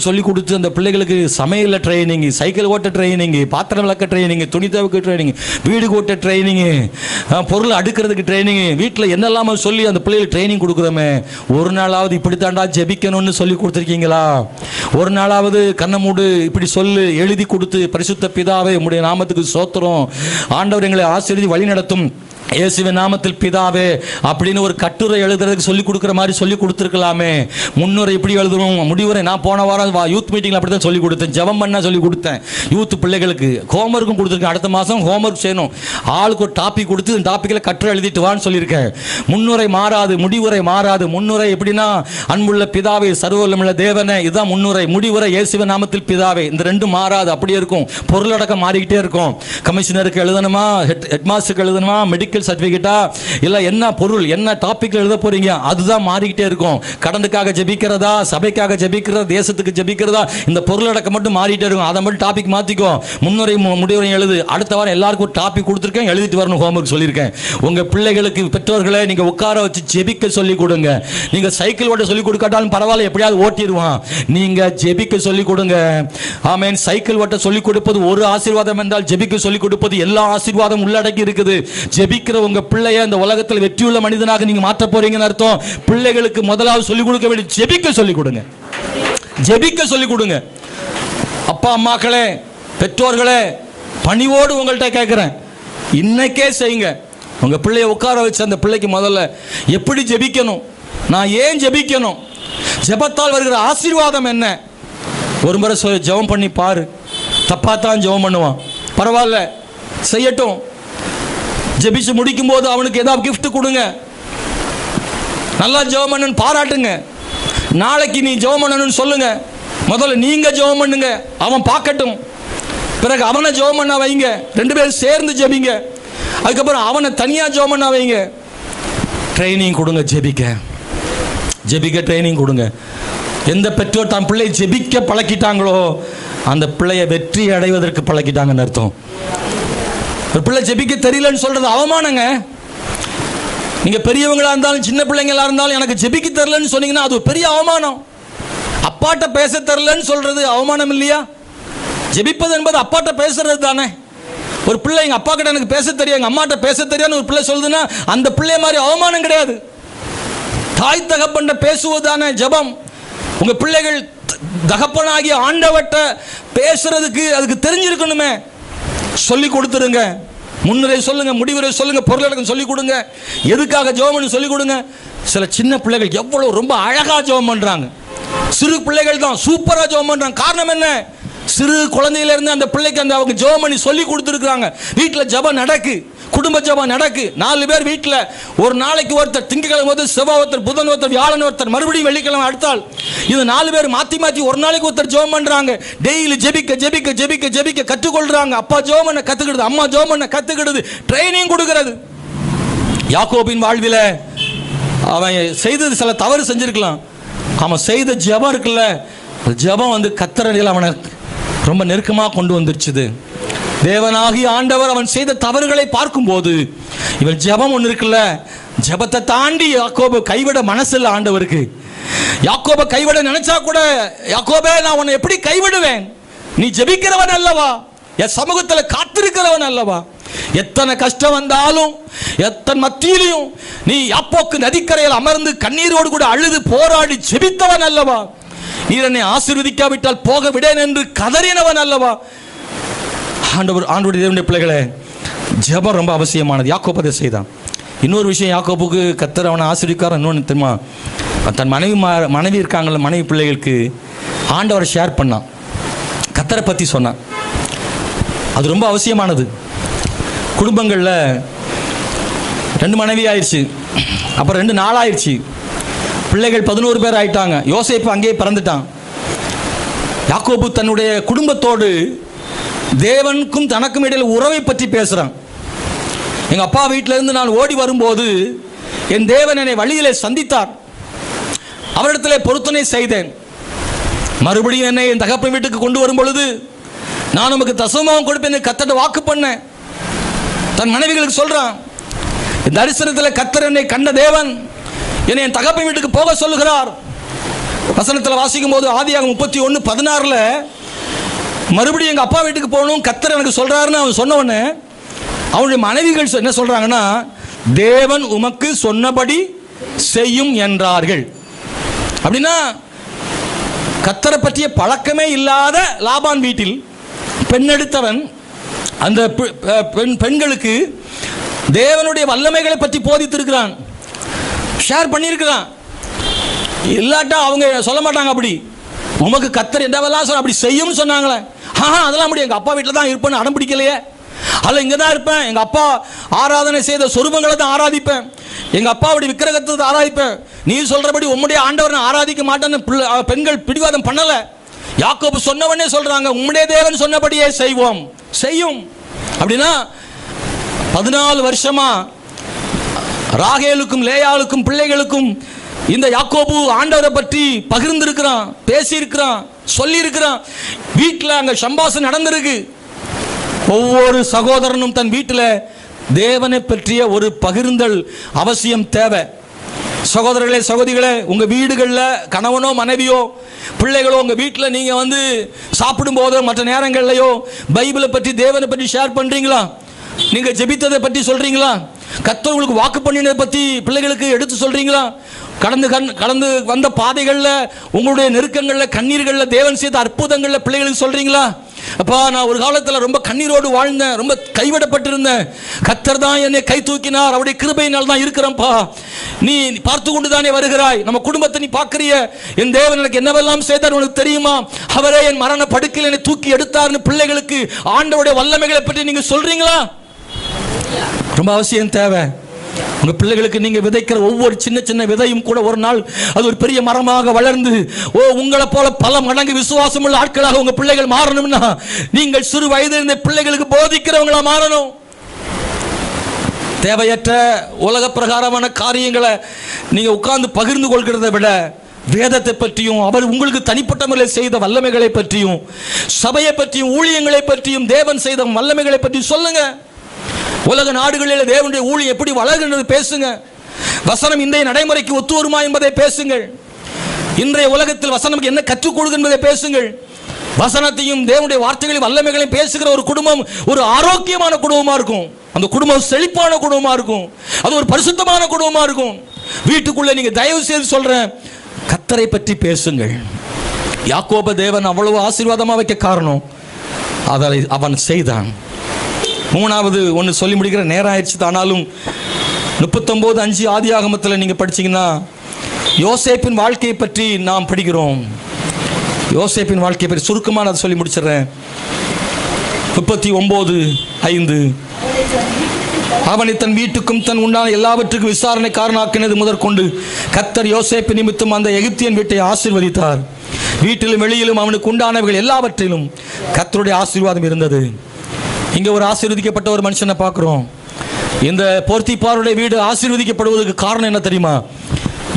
சொல்லி கொடுத்து அந்த பிள்ளைகளுக்கு சமையலில் ட்ரைனிங், சைக்கிள் ஓட்ட ட்ரைனிங், பாத்திரம் விளக்க ட்ரைனிங், துணி துவைக்க ட்ரைனிங், வீடு ஓட்ட ட்ரைனிங்கு, பொருள் அடுக்கிறதுக்கு ட்ரைனிங், வீட்டில் என்னெல்லாம சொல்லி அந்த பிள்ளைகளுக்கு ட்ரைனிங் கொடுக்குறோமே. ஒரு நாளாவது இப்படி தாண்டா ஜெபிக்கணும்னு சொல்லி கொடுத்துருக்கீங்களா? ஒரு நாளாவது கண்ணை மூடு இப்படி சொல்லு எழுதி கொடுத்து, பரிசுத்த பிதாவே உம்முடைய நாமத்துக்கு ஸ்தோத்திரம், ஆண்டவர் எங்களை ஆசீர்வதி வழி நடத்தும், இயேசுவின் நாமத்தில் பிதாவே அப்படின்னு ஒரு கட்டுரை எழுதுறதுக்கு சொல்லி கொடுக்குற மாதிரி சொல்லி கொடுத்துருக்கலாமே. முன்னுரை இப்படி எழுதணும், முடிவுரை. நான் போன வாரம் யூத் மீட்டிங்கில் அப்படி தான் சொல்லி கொடுத்தேன். ஜெபம் பண்ண சொல்லி கொடுத்தேன் யூத் பிள்ளைகளுக்கு. ஹோம்ஒர்க்கும் கொடுத்துருக்கேன். அடுத்த மாதம் ஹோம்ஒர்க் செய்யணும். ஆளுக்கு ஒரு டாபிக் கொடுத்து இந்த டாப்பிக்கில் கட்டுரை எழுதிட்டு வான்னு சொல்லியிருக்கேன். முன்னுரை மாறாது, முடிவுரை மாறாது. முன்னுரை எப்படின்னா, அன்புள்ள பிதாவே சர்வவல்லமையுள்ள தேவனே, இதுதான் முன்னுரை. முடிவுரை இயேசுவின் நாமத்தில் பிதாவே. இந்த ரெண்டும் மாறாது, அப்படியே இருக்கும். பொருளடக்கம் மாறிக்கிட்டே இருக்கும். கமிஷனருக்கு எழுதணுமா, ஹெட் மாஸ்டருக்கு எழுதணுமா, மெடிக்கல் சர்டிபிகேட்டா, இல்ல என்ன பொருள் என்ன டாபிக் எழுத போறீங்க, அதுதான் மாறிக்கிட்டே இருக்கும். கடனுக்காக ஜெபிக்கிறதா, சபைக்காக ஜெபிக்கிறதா, தேசத்துக்கு ஜெபிக்கிறதா, இந்த பொருளடக்கம் மட்டும் மாறிட்டே இருக்கும். அதை மட்டும் டாபிக் மாத்திக்கோ. முன்னுரை முடிவுரை எழுது. அடுத்த வாரம் எல்லாருக்கும் ஒரு டாபிக் கொடுத்துருக்கேன், எழுதிட்டு வரணும். ஹோம்ஒர்க் சொல்லியிருக்கேன். உங்க பிள்ளைகளுக்கு பெற்றோர்களை நீங்க உட்கார வச்சு ஜெபிக்க சொல்லி கொடுங்க. நீங்க சைக்கிள் ஓட்ட சொல்லி கொடுக்காட்டாலும் பரவாயில்ல, எப்படியாவது ஓட்டிடுவான். நீங்க ஜெபிக்க சொல்லி கொடுங்க. ஆமென். சைக்கிள் ஓட்ட சொல்லி கொடுப்பது ஒரு ஆசீர்வாதம் என்றால், ஜெபிக்க சொல்லி கொடுப்பது எல்லா ஆசீர்வாதம் உள்ளடக்கி இருக்குது. ஜெபிக்கிற உங்க பிள்ளைய இந்த உலகத்தில் வெற்றியுள்ள மனிதனாக நீங்க மாற்ற போறீங்கன்னு அர்த்தம். பிள்ளைகளுக்கு முதலாவது சொல்லிக் கொடுக்க வேண்டிய ஜெபிக்க சொல்லிக் கொடுங்க. ஜெபிக்க சொல்லிக் கொடுங்க. அப்பா அம்மாக்களே, பெற்றோர்களே, பணிவோடு உங்கள்கிட்ட கேட்கிறேன், இன்னைக்கே செய்யுங்க. உங்க பிள்ளைய உட்கார வச்சு அந்த பிள்ளைக்கு முதல்ல எப்படி ஜெபிக்கணும், நான் ஏன் ஜெபிக்கணும், ஜெபத்தால் வருகிற ஆசீர்வாதம் என்ன, ஒரு முறை ஜெபம் பண்ணி பாரு. தப்பாத்தான் ஜெபம் பண்ணுவான், பரவாயில்ல செய்யட்டும். ஜெபிச்சு முடிக்கும் போது அவனுக்கு ஏதாவது கிஃப்ட் கொடுங்க. நல்லா ஜெபம் பண்ணு பாராட்டுங்க. நாளைக்கு நீ ஜெபம் பண்ணணும்னு சொல்லுங்க. முதல்ல நீங்க ஜெபம் பண்ணுங்க, அவன் பார்க்கட்டும். பிறகு அவனை ஜெபம் பண்ண வைங்க. 2 பேரும் சேர்ந்து ஜெபிங்க. அதுக்கப்புறம் அவனை தனியா ஜெபம் பண்ண வைங்க. ட்ரைனிங் கொடுங்க. ஜெபிக்க ட்ரைனிங் கொடுங்க. எந்த பெற்றோர் தன் பிள்ளை ஜெபிக்க பழக்கிட்டாங்களோ அந்த பிள்ளையை வெற்றி அடைவதற்கு பழக்கிட்டாங்கன்னு அர்த்தம். ஒரு பிள்ளை ஜெபிக்க தெரியலன்னு சொல்றது அவமானங்க. நீங்க பெரியவங்களா இருந்தாலும் சின்ன பிள்ளைங்களா இருந்தாலும் எனக்கு ஜெபிக்க தெரியலன்னு சொன்னீங்கன்னா அது ஒரு பெரிய அவமானம். அப்பாட்ட பேச தெரியலன்னு சொல்றது அவமானம் இல்லையா? ஜெபிப்பது என்பது அப்பாட்ட பேசுறது தானே. ஒரு பிள்ளை எங்க அப்பா கிட்ட எனக்கு பேச தெரியும், எங்க அம்மாட்ட பேச தெரியாதுன்னு ஒரு பிள்ளை சொல்லுதுன்னா அந்த பிள்ளை மாதிரி அவமானம் கிடையாது. தாய் தகப்பன் பேசுவதானே ஜெபம். உங்க பிள்ளைகள் தகப்பனாகிய ஆண்டவட்ட பேசுறதுக்கு அதுக்கு தெரிஞ்சிருக்கணுமே. சொல்லி கொடுத்துருங்க. முன்னுரை சொல்லுங்க, முடிவுரை சொல்லுங்க, பொருளடக்கம் சொல்லி கொடுங்க. எதுக்காக ஜெபம்னு சொல்லி கொடுங்க. சில சின்ன பிள்ளைகள் எவ்வளவு ரொம்ப அழகா ஜெபம் பண்றாங்க. சிறு பிள்ளைகள் தான் சூப்பரா ஜெபம் பண்றாங்க. காரணம் என்ன? சிறு குழந்தையில இருந்து அந்த பிள்ளைக்கு அந்த அவங்க ஜெபம் பண்ணி சொல்லி கொடுத்துருக்காங்க. வீட்டில் ஜெபம் நடக்கு. குடும்ப ஜெபம் நடக்கு. 4 பேர் வீட்டில் ஒரு நாளைக்கு ஒருத்தர், திங்கக்கிழமை ஒருத்தர், செவ்வாய் ஒருத்தர், புதன் ஒருத்தர், வியாழன் ஒருத்தர், மறுபடியும் வெள்ளிக்கிழமை அடுத்தாள். இது 4 பேர் மாற்றி மாற்றி ஒரு நாளைக்கு ஒருத்தர் ஜெபம் பண்ணுறாங்க. டெய்லி ஜெபிக்க ஜெபிக்க ஜெபிக்க ஜெபிக்க கற்றுக்கொள்றாங்க. அப்பா ஜெபம் பண்ண கற்றுக்கிடுது, அம்மா ஜெபம் பண்ண கற்றுக்கிடுது, ட்ரைனிங் கொடுக்கிறது. யாக்கோபின் வாழ்வில் அவன் செய்தது சில தவறு செஞ்சிருக்கலாம். அவன் செய்த ஜெபம் இருக்குல்ல, ஜெபம் வந்து கர்த்தரில் அவனை ரொம்ப நெருக்கமாக கொண்டு வந்துருச்சுது. தேவனாகிய ஆண்டவர் அவன் செய்த தவறுகளை பார்க்கும்போது இவன் ஜெபம் ஒன்று இருக்குல்ல, ஜெபத்தை தாண்டி யாக்கோபை கைவிட மனசில்லை ஆண்டவருக்கு. யாக்கோபை கைவிட நினைச்சா கூட, யாக்கோபே நான் உன்னை எப்படி கைவிடுவேன், நீ ஜெபிக்கிறவன் அல்லவா, என் சமூகத்தில் காத்திருக்கிறவன் அல்லவா, எத்தனை கஷ்டம் வந்தாலும் எத்தனை மத்தியிலையும் நீ யாப்போக்கு நதிக்கரையில் அமர்ந்து கண்ணீரோடு கூட அழுது போராடி ஜெபித்தவன் அல்லவா, நீர் என்னை ஆசீர்வதிக்காவிட்டால் போக விடேன் என்று கதறினவன் அல்லவா. ஆண்டவருடைய தேவனுடைய பிள்ளைகளே, ஜெபம் ரொம்ப அவசியமானது. யாக்கோபு அதை செய்தான். இன்னொரு விஷயம், யாக்கோபுக்கு கர்த்தர் அவனை ஆசீர்வதிக்கார். இன்னொன்று தெரியுமா, தன் மனைவி இருக்காங்கல்ல, மனைவி பிள்ளைகளுக்கு ஆண்டவரை ஷேர் பண்ணான், கர்த்தரை பற்றி சொன்னான். அது ரொம்ப அவசியமானது. குடும்பங்களில் 2 மனைவி ஆயிடுச்சு, அப்புறம் 2 நாள் ஆயிடுச்சு, பிள்ளைகள் 11 பேர் ஆயிட்டாங்க. யோசேப்பு அங்கேயே பிறந்துட்டான். யாக்கோபு தன்னுடைய குடும்பத்தோடு தேவனுக்கும் தனக்கும் இடையில் உறவை பற்றி பேசுகிறான். எங்கள் அப்பா வீட்டிலிருந்து நான் ஓடி வரும்போது என் தேவன் என்னை வழியிலே சந்தித்தார், அவரிடத்தில் பொருத்தனை செய்தேன். மறுபடியும் என்னை என் தகப்பன் வீட்டுக்கு கொண்டு வரும் பொழுது நான் உமக்கு தசமம் கொடுப்பேன் கர்த்தர்ட்ட வாக்கு பண்ணேன். தன் மனைவிகளுக்கு சொல்றான், இந்த தரிசனத்தில் கர்த்தர் என்னை கண்ட தேவன் என்னை என் தகப்பன் வீட்டுக்கு போக சொல்லுகிறார். வசனத்தில் வாசிக்கும் போது ஆதியாகமம் 31:16 மறுபடியும் எங்கள் அப்பா வீட்டுக்கு போகணும் கர்த்தர் எனக்கு சொல்றாருன்னு அவன் சொன்ன உடனே அவனுடைய மனைவிகள் என்ன சொல்றாங்கன்னா, தேவன் உமக்கு சொன்னபடி செய்யும் என்றார்கள். அப்படின்னா கர்த்தரை பற்றிய பழக்கமே இல்லாத லாபான் வீட்டில் பெண்ணெடுத்தவன் அந்த பெண்களுக்கு தேவனுடைய வல்லமைகளை பற்றி போதித்திருக்கிறான், ஷேர் பண்ணியிருக்கிறான். இல்லாட்டா அவங்க சொல்ல மாட்டாங்க, அப்படி உமக்கு கர்த்தர் என்னவெல்லாம் சொல்ல அப்படி செய்யும்னு சொன்னாங்களே, அதெல்லாம் முடியும், எங்கள் அப்பா வீட்டில் தான் இருப்பேன்னு அடம் பிடிக்கலையே, அதில் இங்கே தான் இருப்பேன், எங்கள் அப்பா ஆராதனை செய்த சொரூபங்களை தான் ஆராதிப்பேன், எங்கள் அப்பாவுடைய விக்கிரகத்தை தான் ஆராதிப்பேன், நீ சொல்கிறபடி உம்முடைய ஆண்டவரை ஆராதிக்க மாட்டேன்னு பெண்கள் பிடிவாதம் பண்ணலை. யாக்கோபு சொன்னவனே சொல்றாங்க, உம்முடைய தேவன் சொன்னபடியே செய்வோம், செய்யும். அப்படின்னா 14 வருஷமா ராகேலுக்கும் லேயாளுக்கும் பிள்ளைகளுக்கும் இந்த யாக்கோபு ஆண்டவரை பற்றி பகிர்ந்திருக்கிறான், பேசியிருக்கிறான், சொல்லியிருக்கிறான். வீட்டில் அங்கே சம்பாஷணம் நடந்திருக்கு. ஒவ்வொரு சகோதரனும் தன் வீட்டில் தேவனை பற்றிய ஒரு பகிர்ந்தல் அவசியம் தேவை. சகோதரர்களே, சகோதரிகளே, உங்கள் வீடுகளில் கணவனோ மனைவியோ பிள்ளைகளோ உங்கள் வீட்டில் நீங்கள் வந்து சாப்பிடும் போதோ மற்ற நேரங்கள்லையோ பைபிளை பற்றி தேவனை பற்றி ஷேர் பண்ணுறீங்களா? நீங்கள் ஜெபித்ததை பற்றி சொல்கிறீங்களா? கர்த்தர் உங்களுக்கு வாக்கு பண்ணினதை பற்றி பிள்ளைகளுக்கு எடுத்து சொல்கிறீங்களா? கடந்து வந்த பாதைகளில் உங்களுடைய நெருக்கங்களில் கண்ணீர்களில் தேவன் செய்த அற்புதங்களில் பிள்ளைகளுக்கு சொல்கிறீங்களா? அப்பா, நான் ஒரு காலத்தில் ரொம்ப கண்ணீரோடு வாழ்ந்தேன், ரொம்ப கைவிடப்பட்டிருந்தேன், கர்த்தர் தான் என்னை கை தூக்கினார், அவருடைய கிருபையினால் தான் இருக்கிறேன்ப்பா, நீ பார்த்து கொண்டு தானே வருகிறாய், நம்ம குடும்பத்தை நீ பார்க்கறிய, என் தேவன் எனக்கு என்னவெல்லாம் செய்தார் உனக்கு தெரியுமா, அவரே என் மரண படுக்கையில் என்னை தூக்கி எடுத்தார்னு பிள்ளைகளுக்கு ஆண்டவருடைய வல்லமைகளை பற்றி நீங்கள் சொல்றீங்களா? ரொம்ப அவசியம் தேவை. உங்கள் பிள்ளைகளுக்கு நீங்கள் விதைக்கிற ஒவ்வொரு சின்ன சின்ன விதையும் கூட ஒரு நாள் அது ஒரு பெரிய மரமாக வளர்ந்து உங்களை போல பல மடங்கு விசுவாசம் உள்ள ஆட்களாக உங்கள் பிள்ளைகள் மாறணும்னா நீங்கள் சிறு வயதில் இந்த பிள்ளைகளுக்கு போதிக்கிறவங்களா மாறணும். தேவையற்ற உலக பிரகாரமான காரியங்களை நீங்கள் உட்கார்ந்து பகிர்ந்து கொள்கிறதை விட வேதத்தை பற்றியும் அவர் உங்களுக்கு தனிப்பட்ட முறையில் செய்த வல்லமைகளை பற்றியும் சபையை பற்றியும் ஊழியங்களை பற்றியும் தேவன் செய்த வல்லமைகளை பற்றி சொல்லுங்க. உலக நாடுகளில் தேவனுடைய ஊழியம் எப்படி வளர்கின்றது பேசுங்க. வசனம் இன்றைய நடைமுறைக்கு ஒத்து வருமா என்பதை பேசுங்கள். இன்றைய உலகத்தில் வசனம் என்ன கற்றுக் கொடுக்கின்றதை பேசுங்கள். வசனத்தையும் தேவனுடைய வார்த்தைகளையும் வல்லமைகளையும் பேசுகிற ஒரு குடும்பம் ஒரு ஆரோக்கியமான குடும்பமா இருக்கும். அந்த குடும்பம் செழிப்பான குடும்பமா இருக்கும். அது ஒரு பரிசுத்தமான குடும்பமா இருக்கும். வீட்டுக்குள்ள நீங்க தயவு செய்து சொல்றேன், கர்த்தரை பற்றி பேசுங்கள். யாக்கோபு தேவன் அவ்வளவு ஆசீர்வாதமா வைக்க காரணம் அதை அவன் செய்தான். மூணாவது ஒன்று சொல்லி முடிக்கிற நேரம் ஆயிடுச்சு. ஆனாலும் 39:5 ஆதியாகமத்தில் நீங்கள் படிச்சீங்கன்னா யோசேப்பின் வாழ்க்கையை பற்றி நாம் படிக்கிறோம். யோசேப்பின் வாழ்க்கையை பற்றி சுருக்கமாக நான் சொல்லி முடிச்சிடுறேன். 39:5 அவனை தன் வீட்டுக்கும் தன் உண்டான எல்லாவற்றுக்கும் விசாரணைக்காரனாக்கினது முதற்கொண்டு கர்த்தர் யோசேப்பு நிமித்தம் அந்த எகிப்தியன் வீட்டை ஆசீர்வதித்தார். வீட்டிலும் வெளியிலும் அவனுக்கு உண்டானவர்கள் எல்லாவற்றிலும் கர்த்தருடைய ஆசீர்வாதம் இருந்தது. இங்கே ஒரு ஆசீர்வதிக்கப்பட்ட ஒரு மனுஷனை பார்க்குறோம். இந்த போர்த்திபாருடைய வீடு ஆசீர்வதிக்கப்படுவதற்கு காரணம் என்ன தெரியுமா?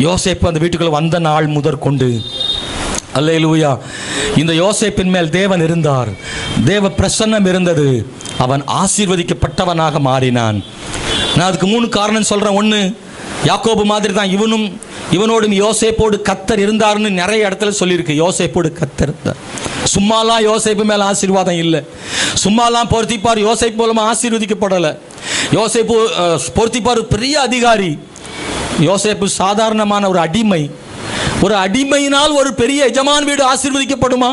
யோசேப்பு அந்த வீட்டுக்குள்ள வந்த நாள் முதற்கொண்டு, அல்லேலூயா, இந்த யோசேப்பின் மேல் தேவன் இருந்தார், தேவ பிரசன்னம் இருந்தது, அவன் ஆசீர்வதிக்கப்பட்டவனாக மாறினான். நான் அதுக்கு 3 காரணம் சொல்கிறேன். ஒன்று, யாக்கோபு மாதிரி தான் இவனோடும் யோசேப்போடு கர்த்தர் இருந்தார்னு நிறைய இடத்துல சொல்லியிருக்கு. யோசேப்போடு கர்த்தர் இருந்தார். சும்மாலாம் யோசேப்பு மேலே ஆசீர்வாதம் இல்லை. சும்மாலாம் போர்த்திபார் யோசேப்பு மூலமாக ஆசீர்வதிக்கப்படலை. யோசேப்பு போர்த்திபார் பெரிய அதிகாரி, யோசேப்பு சாதாரணமான ஒரு அடிமை. ஒரு அடிமையினால் ஒரு பெரிய எஜமான் வீடு ஆசீர்வதிக்கப்படுமா?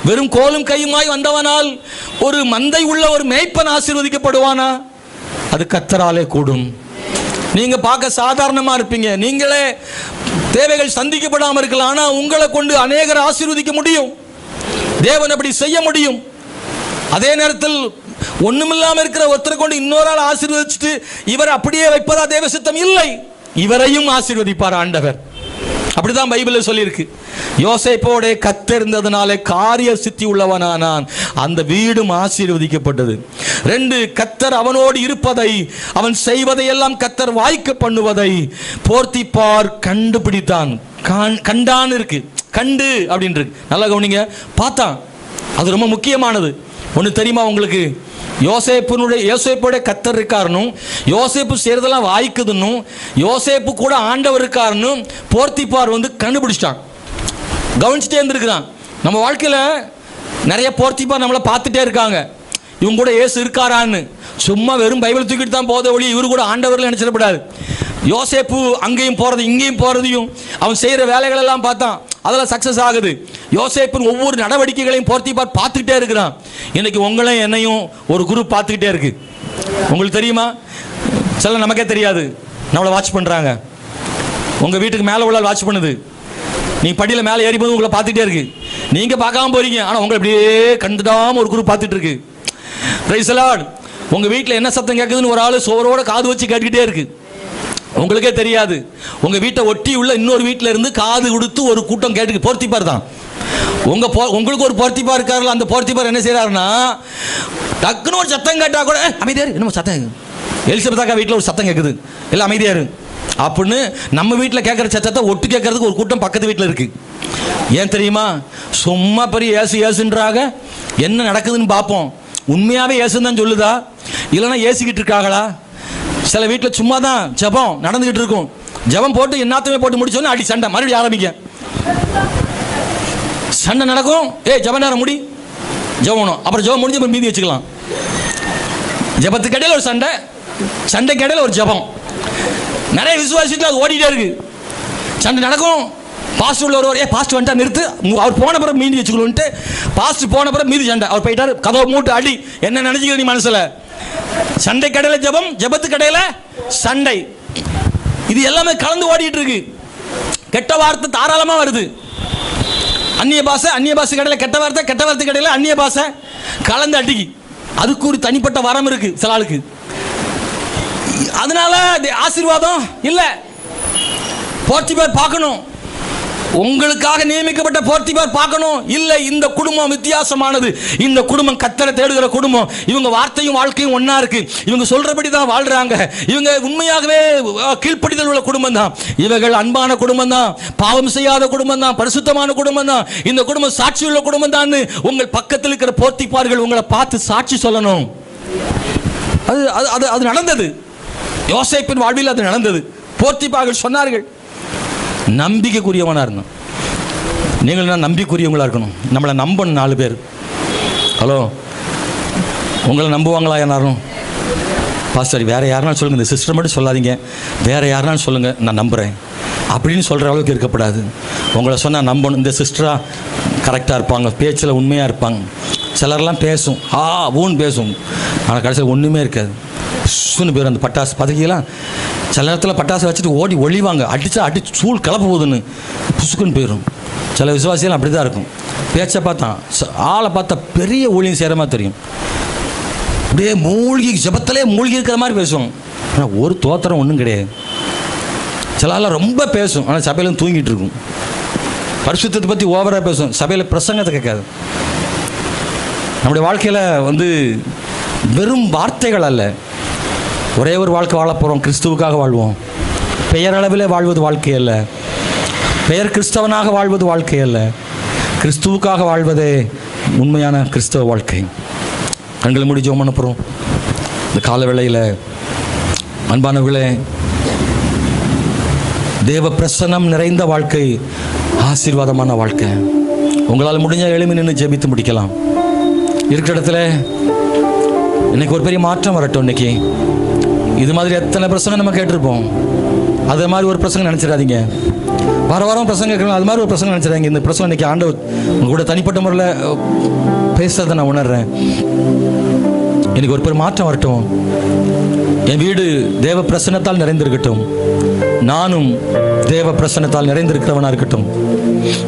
வெறும் கோலும் கையுமாய் வந்தவனால் ஒரு மந்தை உள்ள ஒரு மேய்ப்பன் ஆசீர்வதிக்கப்படுவானா? அது கர்த்தராலே கூடும். நீங்க பார்க்க சாதாரணமா இருப்பீங்க, நீங்களே தேவைகள் சந்திக்கப்படாமல் இருக்கலாம், ஆனால் உங்களை கொண்டு அநேகர் ஆசீர்வதிக்க முடியும். தேவன் அப்படி செய்ய முடியும். அதே நேரத்தில் ஒண்ணுமில்லாமல் இருக்கிற ஒருத்தரை கொண்டு இன்னொரு ஆள் ஆசீர்வதிச்சுட்டு இவர் அப்படியே வைப்பதா தேவ சித்தம் இல்லை. இவரையும் ஆசீர்வதிப்பார் ஆண்டவர். அப்படிதான் பைபிளில் சொல்லியிருக்கு. யோசேப்போட கர்த்தர் இருந்ததுனாலே காரிய சித்தி உள்ளவனானான். அந்த வீடும் ஆசீர்வதிக்கப்பட்டது. 2, கர்த்தர் அவனோடு இருப்பதை, அவன் செய்வதை எல்லாம் கர்த்தர் வாய்க்க பண்ணுவதை போர்த்திபார் கண்டுபிடித்தான். கண்டான் இருக்கு, கண்டு அப்படின்னு இருக்கு. நல்லா கவனிங்க, பார்த்தான். அது ரொம்ப முக்கியமானது. ஒன்று தெரியுமா உங்களுக்கு? யோசேப்புடைய கர்த்தர் இருக்காருன்னு, யோசேப்பு செய்யறதெல்லாம் வாய்க்குதுன்னு, யோசேப்பு கூட ஆண்டவர் இருக்காருன்னு போர்த்திபார் கண்டுபிடிச்சிட்டான். கவனிச்சுட்டே இருந்திருக்கிறான். நம்ம வாழ்க்கையில் நிறைய போர்த்திபார் நம்மளை பார்த்துட்டே இருக்காங்க. இவங்க கூட இயேசு இருக்காரான்னு. சும்மா வெறும் பைபிள் தூக்கிட்டு தான் போத ஒளி இவரு கூட ஆண்டவர்கள் நினைச்சிடப்படாது. யோசேப்பு அங்கேயும் போகிறது இங்கேயும் போகிறதையும் அவன் செய்கிற வேலைகளெல்லாம் பார்த்தான். அதெல்லாம் சக்ஸஸ் ஆகுது. யோசேப்பின் ஒவ்வொரு நடவடிக்கைகளையும் போர்த்திபார் பார்த்துக்கிட்டே இருக்கிறான். இன்னைக்கு உங்களையும் என்னையும் ஒரு குரூப் பார்த்துக்கிட்டே இருக்கு. உங்களுக்கு தெரியுமா? சில நமக்கே தெரியாது, நம்மளை வாட்ச் பண்ணுறாங்க. உங்கள் வீட்டுக்கு மேலே உள்ள வாட்ச் பண்ணுது. நீங்கள் படியில் மேலே ஏறி போது உங்களை பார்த்துக்கிட்டே இருக்கு. நீங்கள் பார்க்காம போறீங்க, ஆனால் உங்களை இப்படியே கண்டுடாமல் ஒரு குரூப் பார்த்துட்டு இருக்கு. Praise the Lord. உங்கள் வீட்டில் என்ன சத்தம் கேட்குதுன்னு ஒரு ஆள் சோரோட காது வச்சு கேட்டுக்கிட்டே இருக்கு. உங்களுக்கே தெரியாது. உங்கள் வீட்டை ஒட்டி உள்ள இன்னொரு வீட்டில் இருந்து காது கொடுத்து ஒரு கூட்டம் கேட்டு, போர்த்திபார் தான். உங்களுக்கு ஒரு போர்த்திபார் இருக்காருல்ல, அந்த போர்த்திபார் என்ன செய்யறாருன்னா, டக்குன்னு ஒரு சத்தம் கேட்டா கூட அமைதியாரு, என்னமோ சத்தம், எலிசபெத்தாக்கா வீட்டில் ஒரு சத்தம் கேட்குது, எல்லாம் அமைதியாரு அப்படின்னு நம்ம வீட்டில் கேட்குற சத்தத்தை ஒட்டு கேட்கறதுக்கு ஒரு கூட்டம் பக்கத்து வீட்டில் இருக்கு. ஏன் தெரியுமா? சும்மா பெரிய ஏசுன்றாங்க. என்ன நடக்குதுன்னு பார்ப்போம். உண்மையாகவே ஏசுன்னு தான் சொல்லுதா, இல்லைன்னா ஏசிக்கிட்டு இருக்காங்களா? சில வீட்டில் சும்மா தான் ஜபம் நடந்துகிட்டு இருக்கும். ஜபம் போட்டு என்னத்தையுமே போட்டு முடிச்சோன்னு அடி சண்டை மறுபடியும் ஆரம்பிக்க. சண்டை நடக்கும். ஜபம் நேரம் முடி, ஜபம், அப்புறம் ஜபம் முடிஞ்சு அப்புறம் மீதி வச்சுக்கலாம். ஜபத்துக்கு இடையில ஒரு சண்டை, சண்டைக்கு இடையில ஒரு ஜபம். நிறைய விசுவாசிட்டு அது ஓடிட்டே இருக்கு. சண்டை நடக்கும். பாஸ்டர் உள்ள ஒருவர், பாஸ்டர் வந்துட்டா நிறுத்து, அவர் போன பிறகு மீதி வச்சுக்கணும்ட்டு பாஸ்டர் போன பிறகு மீதி சண்டை. அவர் போயிட்டாரு, கதவை மூட்டு அடி. என்ன நினைச்சுக்கிற நீ மனசுல? சண்டை கடையில ஜபம், ஜபத்து கடையில சண்டை. இது எல்லாமே கலந்து ஓடிட்டு இருக்கு. கெட்ட வார்த்தை தாராளமா வருது. அந்நிய பாஷை கடையில கெட்ட வார்த்தை கடையில அந்நிய பாஷை கலந்து அடிக்கி. அதுக்கு ஒரு தனிப்பட்ட வரம் இருக்கு சில ஆளுக்கு. அதனால ஆசீர்வாதம் இல்ல. போர்த்திபார் பார்க்கணும், உங்களுக்காக நியமிக்கப்பட்ட போர்த்திபார் பார்க்கணும். இல்லை, இந்த குடும்பம் வித்தியாசமானது. இந்த குடும்பம் கர்த்தரை தேடுகிற குடும்பம். இவங்க வார்த்தையும் வாழ்க்கையும் ஒன்னா இருக்கு. இவங்க சொல்றபடி தான் வாழ்றாங்க. இவங்க உண்மையாகவே கீழ்ப்படிதல் உள்ள குடும்பம் தான். இவர்கள் அன்பான குடும்பம் தான், பாவம் செய்யாத குடும்பம் தான், பரிசுத்தமான குடும்பம் தான். இந்த குடும்பம் சாட்சி உள்ள குடும்பம் தான். உங்கள் பக்கத்தில் இருக்கிற போர்த்திபார்கள் உங்களை பார்த்து சாட்சி சொல்லணும். அது நடந்தது. யோசேப்பின் வாழ்வில் அது நடந்தது. போர்த்திபார்கள் சொன்னார்கள், நம்பிக்கைக்குரியவனாக இருந்தோம். நீங்கள் நம்பிக்கைக்குரியவங்களாக இருக்கணும். நம்மளை நம்பணும் 4 பேர். ஹலோ, உங்களை நம்புவாங்களா யாரும்? பாஸ்டர் வேறு யாருனாலும் சொல்லுங்கள், இந்த சிஸ்டர் மட்டும் சொல்லாதீங்க, வேறு யாருனாலும் சொல்லுங்கள், நான் நம்புகிறேன் அப்படின்னு சொல்கிற அளவுக்கு இருக்கப்படாது. உங்களை சொன்னால் நம்பணும். இந்த சிஸ்டராக கரெக்டாக இருப்பாங்க, பேச்சில் உண்மையாக இருப்பாங்க. சிலர்லாம் பேசும், ஊன்னு பேசும், ஆனால் கடைசியில் ஒன்றுமே இருக்காது. சுன்னு பேர் அந்த பட்டாசு பதக்கிலாம் சில நேரத்தில் பட்டாசு வச்சுட்டு ஓடி ஒளிவாங்க. அடித்து சூழ் கிளப்ப போகுதுன்னு புசுக்குன்னு போயிடும். சில விசுவாசிகள் அப்படி தான் இருக்கும். பேச்சை பார்த்தா, ஆளை பார்த்தா பெரிய ஊழியம் செய்கிற மாதிரி தெரியும். அப்படியே மூழ்கி ஜெபத்திலே மூழ்கி இருக்கிற மாதிரி பேசும். ஆனால் ஒரு தோத்திரம் ஒன்றும் கிடையாது. சில ரொம்ப பேசும், ஆனால் சபையிலும் தூங்கிட்டு இருக்கும். பரிசுத்தத்தை பற்றி ஓவராக பேசும், சபையில் பிரசங்கத்தை கேட்காது. நம்முடைய வாழ்க்கையில் வெறும் வார்த்தைகள் அல்ல, ஒரே ஒரு வாழ்க்கை வாழ போகிறோம், கிறிஸ்துவுக்காக வாழ்வோம். பெயரளவிலே வாழ்வது வாழ்க்கை அல்ல, பெயர் கிறிஸ்தவனாக வாழ்வது வாழ்க்கை அல்ல, கிறிஸ்துவுக்காக வாழ்வதே உண்மையான கிறிஸ்தவ வாழ்க்கை. கண்களை மூடி ஜெபம் பண்ண போகிறோம். இந்த கால வேளையில் அன்பானவர்களே, தேவ பிரசன்னம் நிறைந்த வாழ்க்கை ஆசீர்வாதமான வாழ்க்கை. உங்களால் முடிஞ்ச எளிமை நின்று ஜெபித்து முடிக்கலாம். இருக்கிற இடத்துல இன்னைக்கு ஒரு பெரிய மாற்றம் வரட்டும். இன்னைக்கு இது மாதிரி எத்தனை பிரசங்கம் நம்ம கேட்டிருப்போம், அது மாதிரி ஒரு பிரசங்கம் நினச்சிடாதீங்க. வாரம் பிரசங்கம் கேட்கணும், அது மாதிரி ஒரு பிரசங்கம் நினச்சிடாதீங்க. இந்த பிரசங்கம் இன்னைக்கு ஆண்டவர் உங்க கூட தனிப்பட்ட முறையில் பேசுறதை நான் உணர்றேன். எனக்கு ஒரு பெரிய மாற்றம் வரட்டும். என் வீடு தேவ பிரசன்னத்தால் நிறைந்திருக்கட்டும், நானும் தேவ பிரசன்னத்தால் நிறைந்திருக்கிறவனாக இருக்கட்டும்.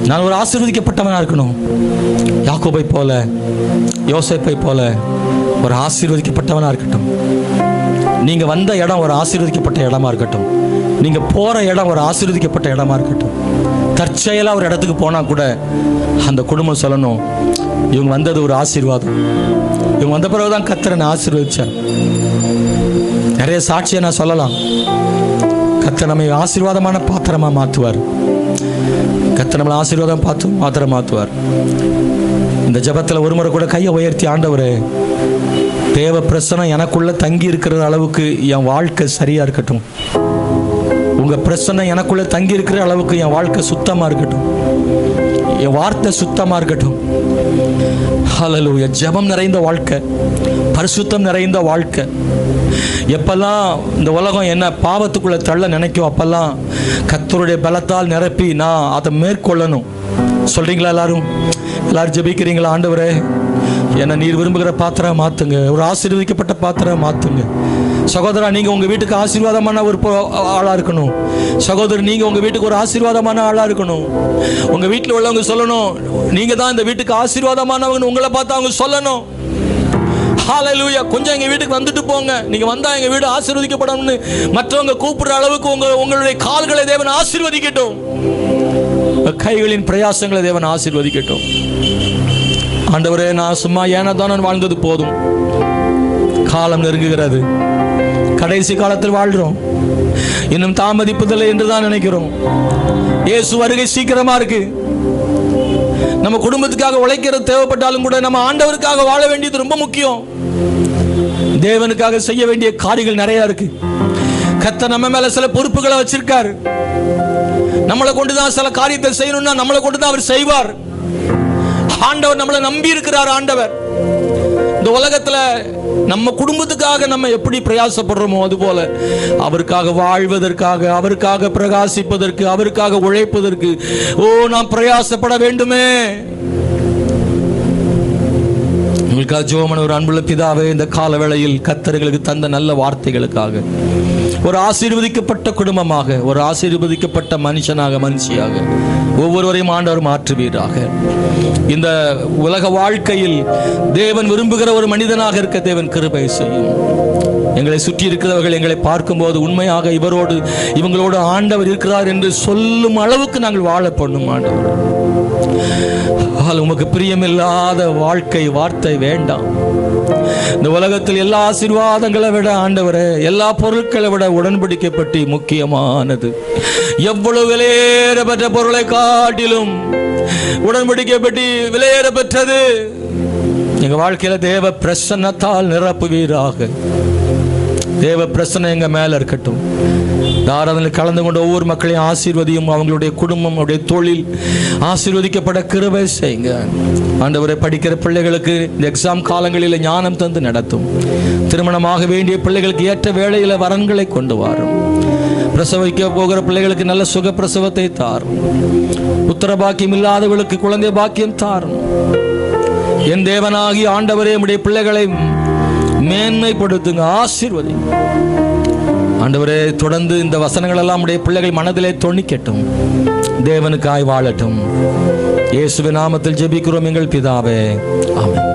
நான் ஒரு ஆசீர்வதிக்கப்பட்டவனாக இருக்கணும். யாக்கோபை போல, யோசேப்பை போல ஒரு ஆசீர்வதிக்கப்பட்டவனாக இருக்கட்டும். நீங்கள் வந்த இடம் ஒரு ஆசீர்வதிக்கப்பட்ட இடமா இருக்கட்டும். நீங்கள் போகிற இடம் ஒரு ஆசீர்வதிக்கப்பட்ட இடமா இருக்கட்டும். தற்செயலாக ஒரு இடத்துக்கு போனால் கூட அந்த குடும்பம் சொல்லணும், இவங்க வந்தது ஒரு ஆசீர்வாதம், இவங்க வந்த பிறகு தான் கர்த்தரை ஆசீர்வதிச்சார். நிறைய சாட்சியை நான் சொல்லலாம். கர்த்தர் நம்மை ஆசீர்வாதமான பாத்திரமாக மாற்றுவார். கர்த்தர் நம்மளை ஆசீர்வாதம் பாத்திரம் மாற்றுவார். இந்த ஜெபத்தில் ஒரு முறை கூட கையை உயர்த்தி, ஆண்டவரே, தேவ பிரசனம் எனக்குள்ள தங்கி இருக்கிற அளவுக்கு என் வாழ்க்கை சரியா இருக்கட்டும். உங்க பிரசனம் எனக்குள்ள தங்கி இருக்கிற அளவுக்கு என் வாழ்க்கை சுத்தமா இருக்கட்டும், என் வார்த்தை சுத்தமா இருக்கட்டும். ஹல்லேலூயா. ஜெபம் நிறைந்த வாழ்க்கை, பரிசுத்தம் நிறைந்த வாழ்க்கை. எப்பெல்லாம் இந்த உலகம் என்ன பாவத்துக்குள்ள தள்ள நினைக்கும், அப்பெல்லாம் கர்த்தருடைய பலத்தால் நிரப்பி நான் அதை மேற்கொள்ளணும். சொல்றீங்களா? எல்லாரும் ஜெபிக்கிறீங்களா? ஆண்டவரே, என்னை நீர் விரும்புகிற பாத்திரம் மாற்றுங்க, ஒரு ஆசீர்வதிக்கப்பட்ட பாத்திரம் மாற்றுங்க. சகோதரா, நீங்கள் உங்கள் வீட்டுக்கு ஆசீர்வாதமான ஒரு ஆளாக இருக்கணும். சகோதரர், நீங்கள் உங்கள் வீட்டுக்கு ஒரு ஆசீர்வாதமான ஆளாக இருக்கணும். உங்கள் வீட்டில் உள்ளவங்க சொல்லணும், நீங்கள் தான் இந்த வீட்டுக்கு ஆசீர்வாதமானவங்க. உங்களை பார்த்து அவங்க சொல்லணும், ஹல்லேலூயா, கொஞ்சம் எங்கள் வீட்டுக்கு வந்துட்டு போங்க, நீங்கள் வந்தால் எங்கள் வீடு ஆசீர்வதிக்கப்படணும்னு மற்றவங்க கூப்பிடுற அளவுக்கு உங்களுடைய கால்களை தேவன் ஆசீர்வதிக்கட்டும். கைகளின் பிரயாசங்களை தேவன் ஆசீர்வதிக்கட்டும். ஆண்டவரே, நான் சும்மா ஏனதான் வாழ்ந்தது போதும். காலம் நெருங்குகிறது, கடைசி காலத்தில் வாழ்றோம், இன்னும் தாமதிப்பதில்லை என்று தான் நினைக்கிறோம். இயேசு வருகை சீக்கிரமா இருக்கு. நம்ம குடும்பத்துக்காக உழைக்கிறது தேவைப்பட்டாலும் கூட நம்ம ஆண்டவருக்காக வாழ வேண்டியது ரொம்ப முக்கியம். தேவனுக்காக செய்ய வேண்டிய காரியங்கள் நிறைய இருக்கு. கர்த்தர் நம்ம மேல சில பொறுப்புகளை வச்சிருக்காரு. நம்மளை கொண்டுதான் சில காரியத்தை செய்யணும்னா நம்மளை கொண்டுதான் அவர் செய்வார். ஆண்டவர் நம்மளை நம்பி இருக்கிறார். ஆண்டவர் இந்த உலகத்துல நம்ம குடும்பத்துக்காக நம்ம எப்படி பிரயாசப்படுறோமோ அதுபோல அவருக்காக வாழ்வதற்காக, அவருக்காக பிரகாசிப்பதற்கு, அவருக்காக உழைப்பதற்கு நாம் பிரயாசப்பட வேண்டுமே. உங்களுக்காக ஜெபம். ஒரு அன்புள்ள பிதாவே, இந்த கால வேளையில் கர்த்தர்களுக்கு தந்த நல்ல வார்த்தைகளுக்காக, ஒரு ஆசீர்வதிக்கப்பட்ட குடும்பமாக, ஒரு ஆசீர்வதிக்கப்பட்ட மனுஷியாக ஒவ்வொருவரையும் ஆண்டவர் மாற்றுவீராக. இந்த உலக வாழ்க்கையில் தேவன் விரும்புகிற ஒரு மனிதனாக இருக்க தேவன் கிருபை செய்யும். எங்களை சுற்றி இருக்கிறவர்கள் எங்களை பார்க்கும்போது உண்மையாக இவங்களோடு ஆண்டவர் இருக்கிறார் என்று சொல்லும் அளவுக்கு நாங்கள் வாழ பண்ணும் ஆண்டவர். உமக்கு பிரியமில்லாத வார்த்தை வேண்டாம். இந்த உலகத்தில் எல்லா ஆசீர்வாதங்களை விட ஆண்டவரே, எல்லா பொருட்களை விட உடன்படிக்கப்பட்டு முக்கியமானது. எவ்வளவு விலையேற பெற்ற பொருளை காட்டிலும் உடன்படிக்கப்பட்டு விலையேற பெற்றது. எங்க வாழ்க்கையில தேவ பிரசன்னத்தால் நிரப்புவீராக. தேவ பிரசன்னம் எங்க மேல இருக்கட்டும். தாராளத்தில் கலந்து கொண்ட ஒவ்வொரு மக்களையும் ஆசீர்வதியும். அவங்களுடைய குடும்பம், அவருடைய தொழில் ஆசீர்வதிக்கப்பட கிருபை செய்யுங்க. ஆண்டவரை, படிக்கிற பிள்ளைகளுக்கு இந்த எக்ஸாம் காலங்களில் ஞானம் தந்து நடத்தும். திருமணமாக வேண்டிய பிள்ளைகளுக்கு ஏற்ற வேளையில வரன்களை கொண்டு வரும். பிரசவிக்க போகிற பிள்ளைகளுக்கு நல்ல சுக பிரசவத்தை தாரும். புத்திர பாக்கியம் இல்லாதவர்களுக்கு குழந்தை பாக்கியம் தாரும். என் தேவனாகி ஆண்டவரே, நம்முடைய பிள்ளைகளை மேன்மைப்படுத்துங்க, ஆசீர்வதிங்க. ஆண்டவரே, தொடர்ந்து இந்த வசனங்கள் எல்லாம் உடைய பிள்ளைகள் மனதிலே தொனிக்கட்டும், தேவனுக்காய் வாழட்டும். இயேசுவின் நாமத்தில் ஜெபிக்கிறோம் எங்கள் பிதாவே, ஆமென்.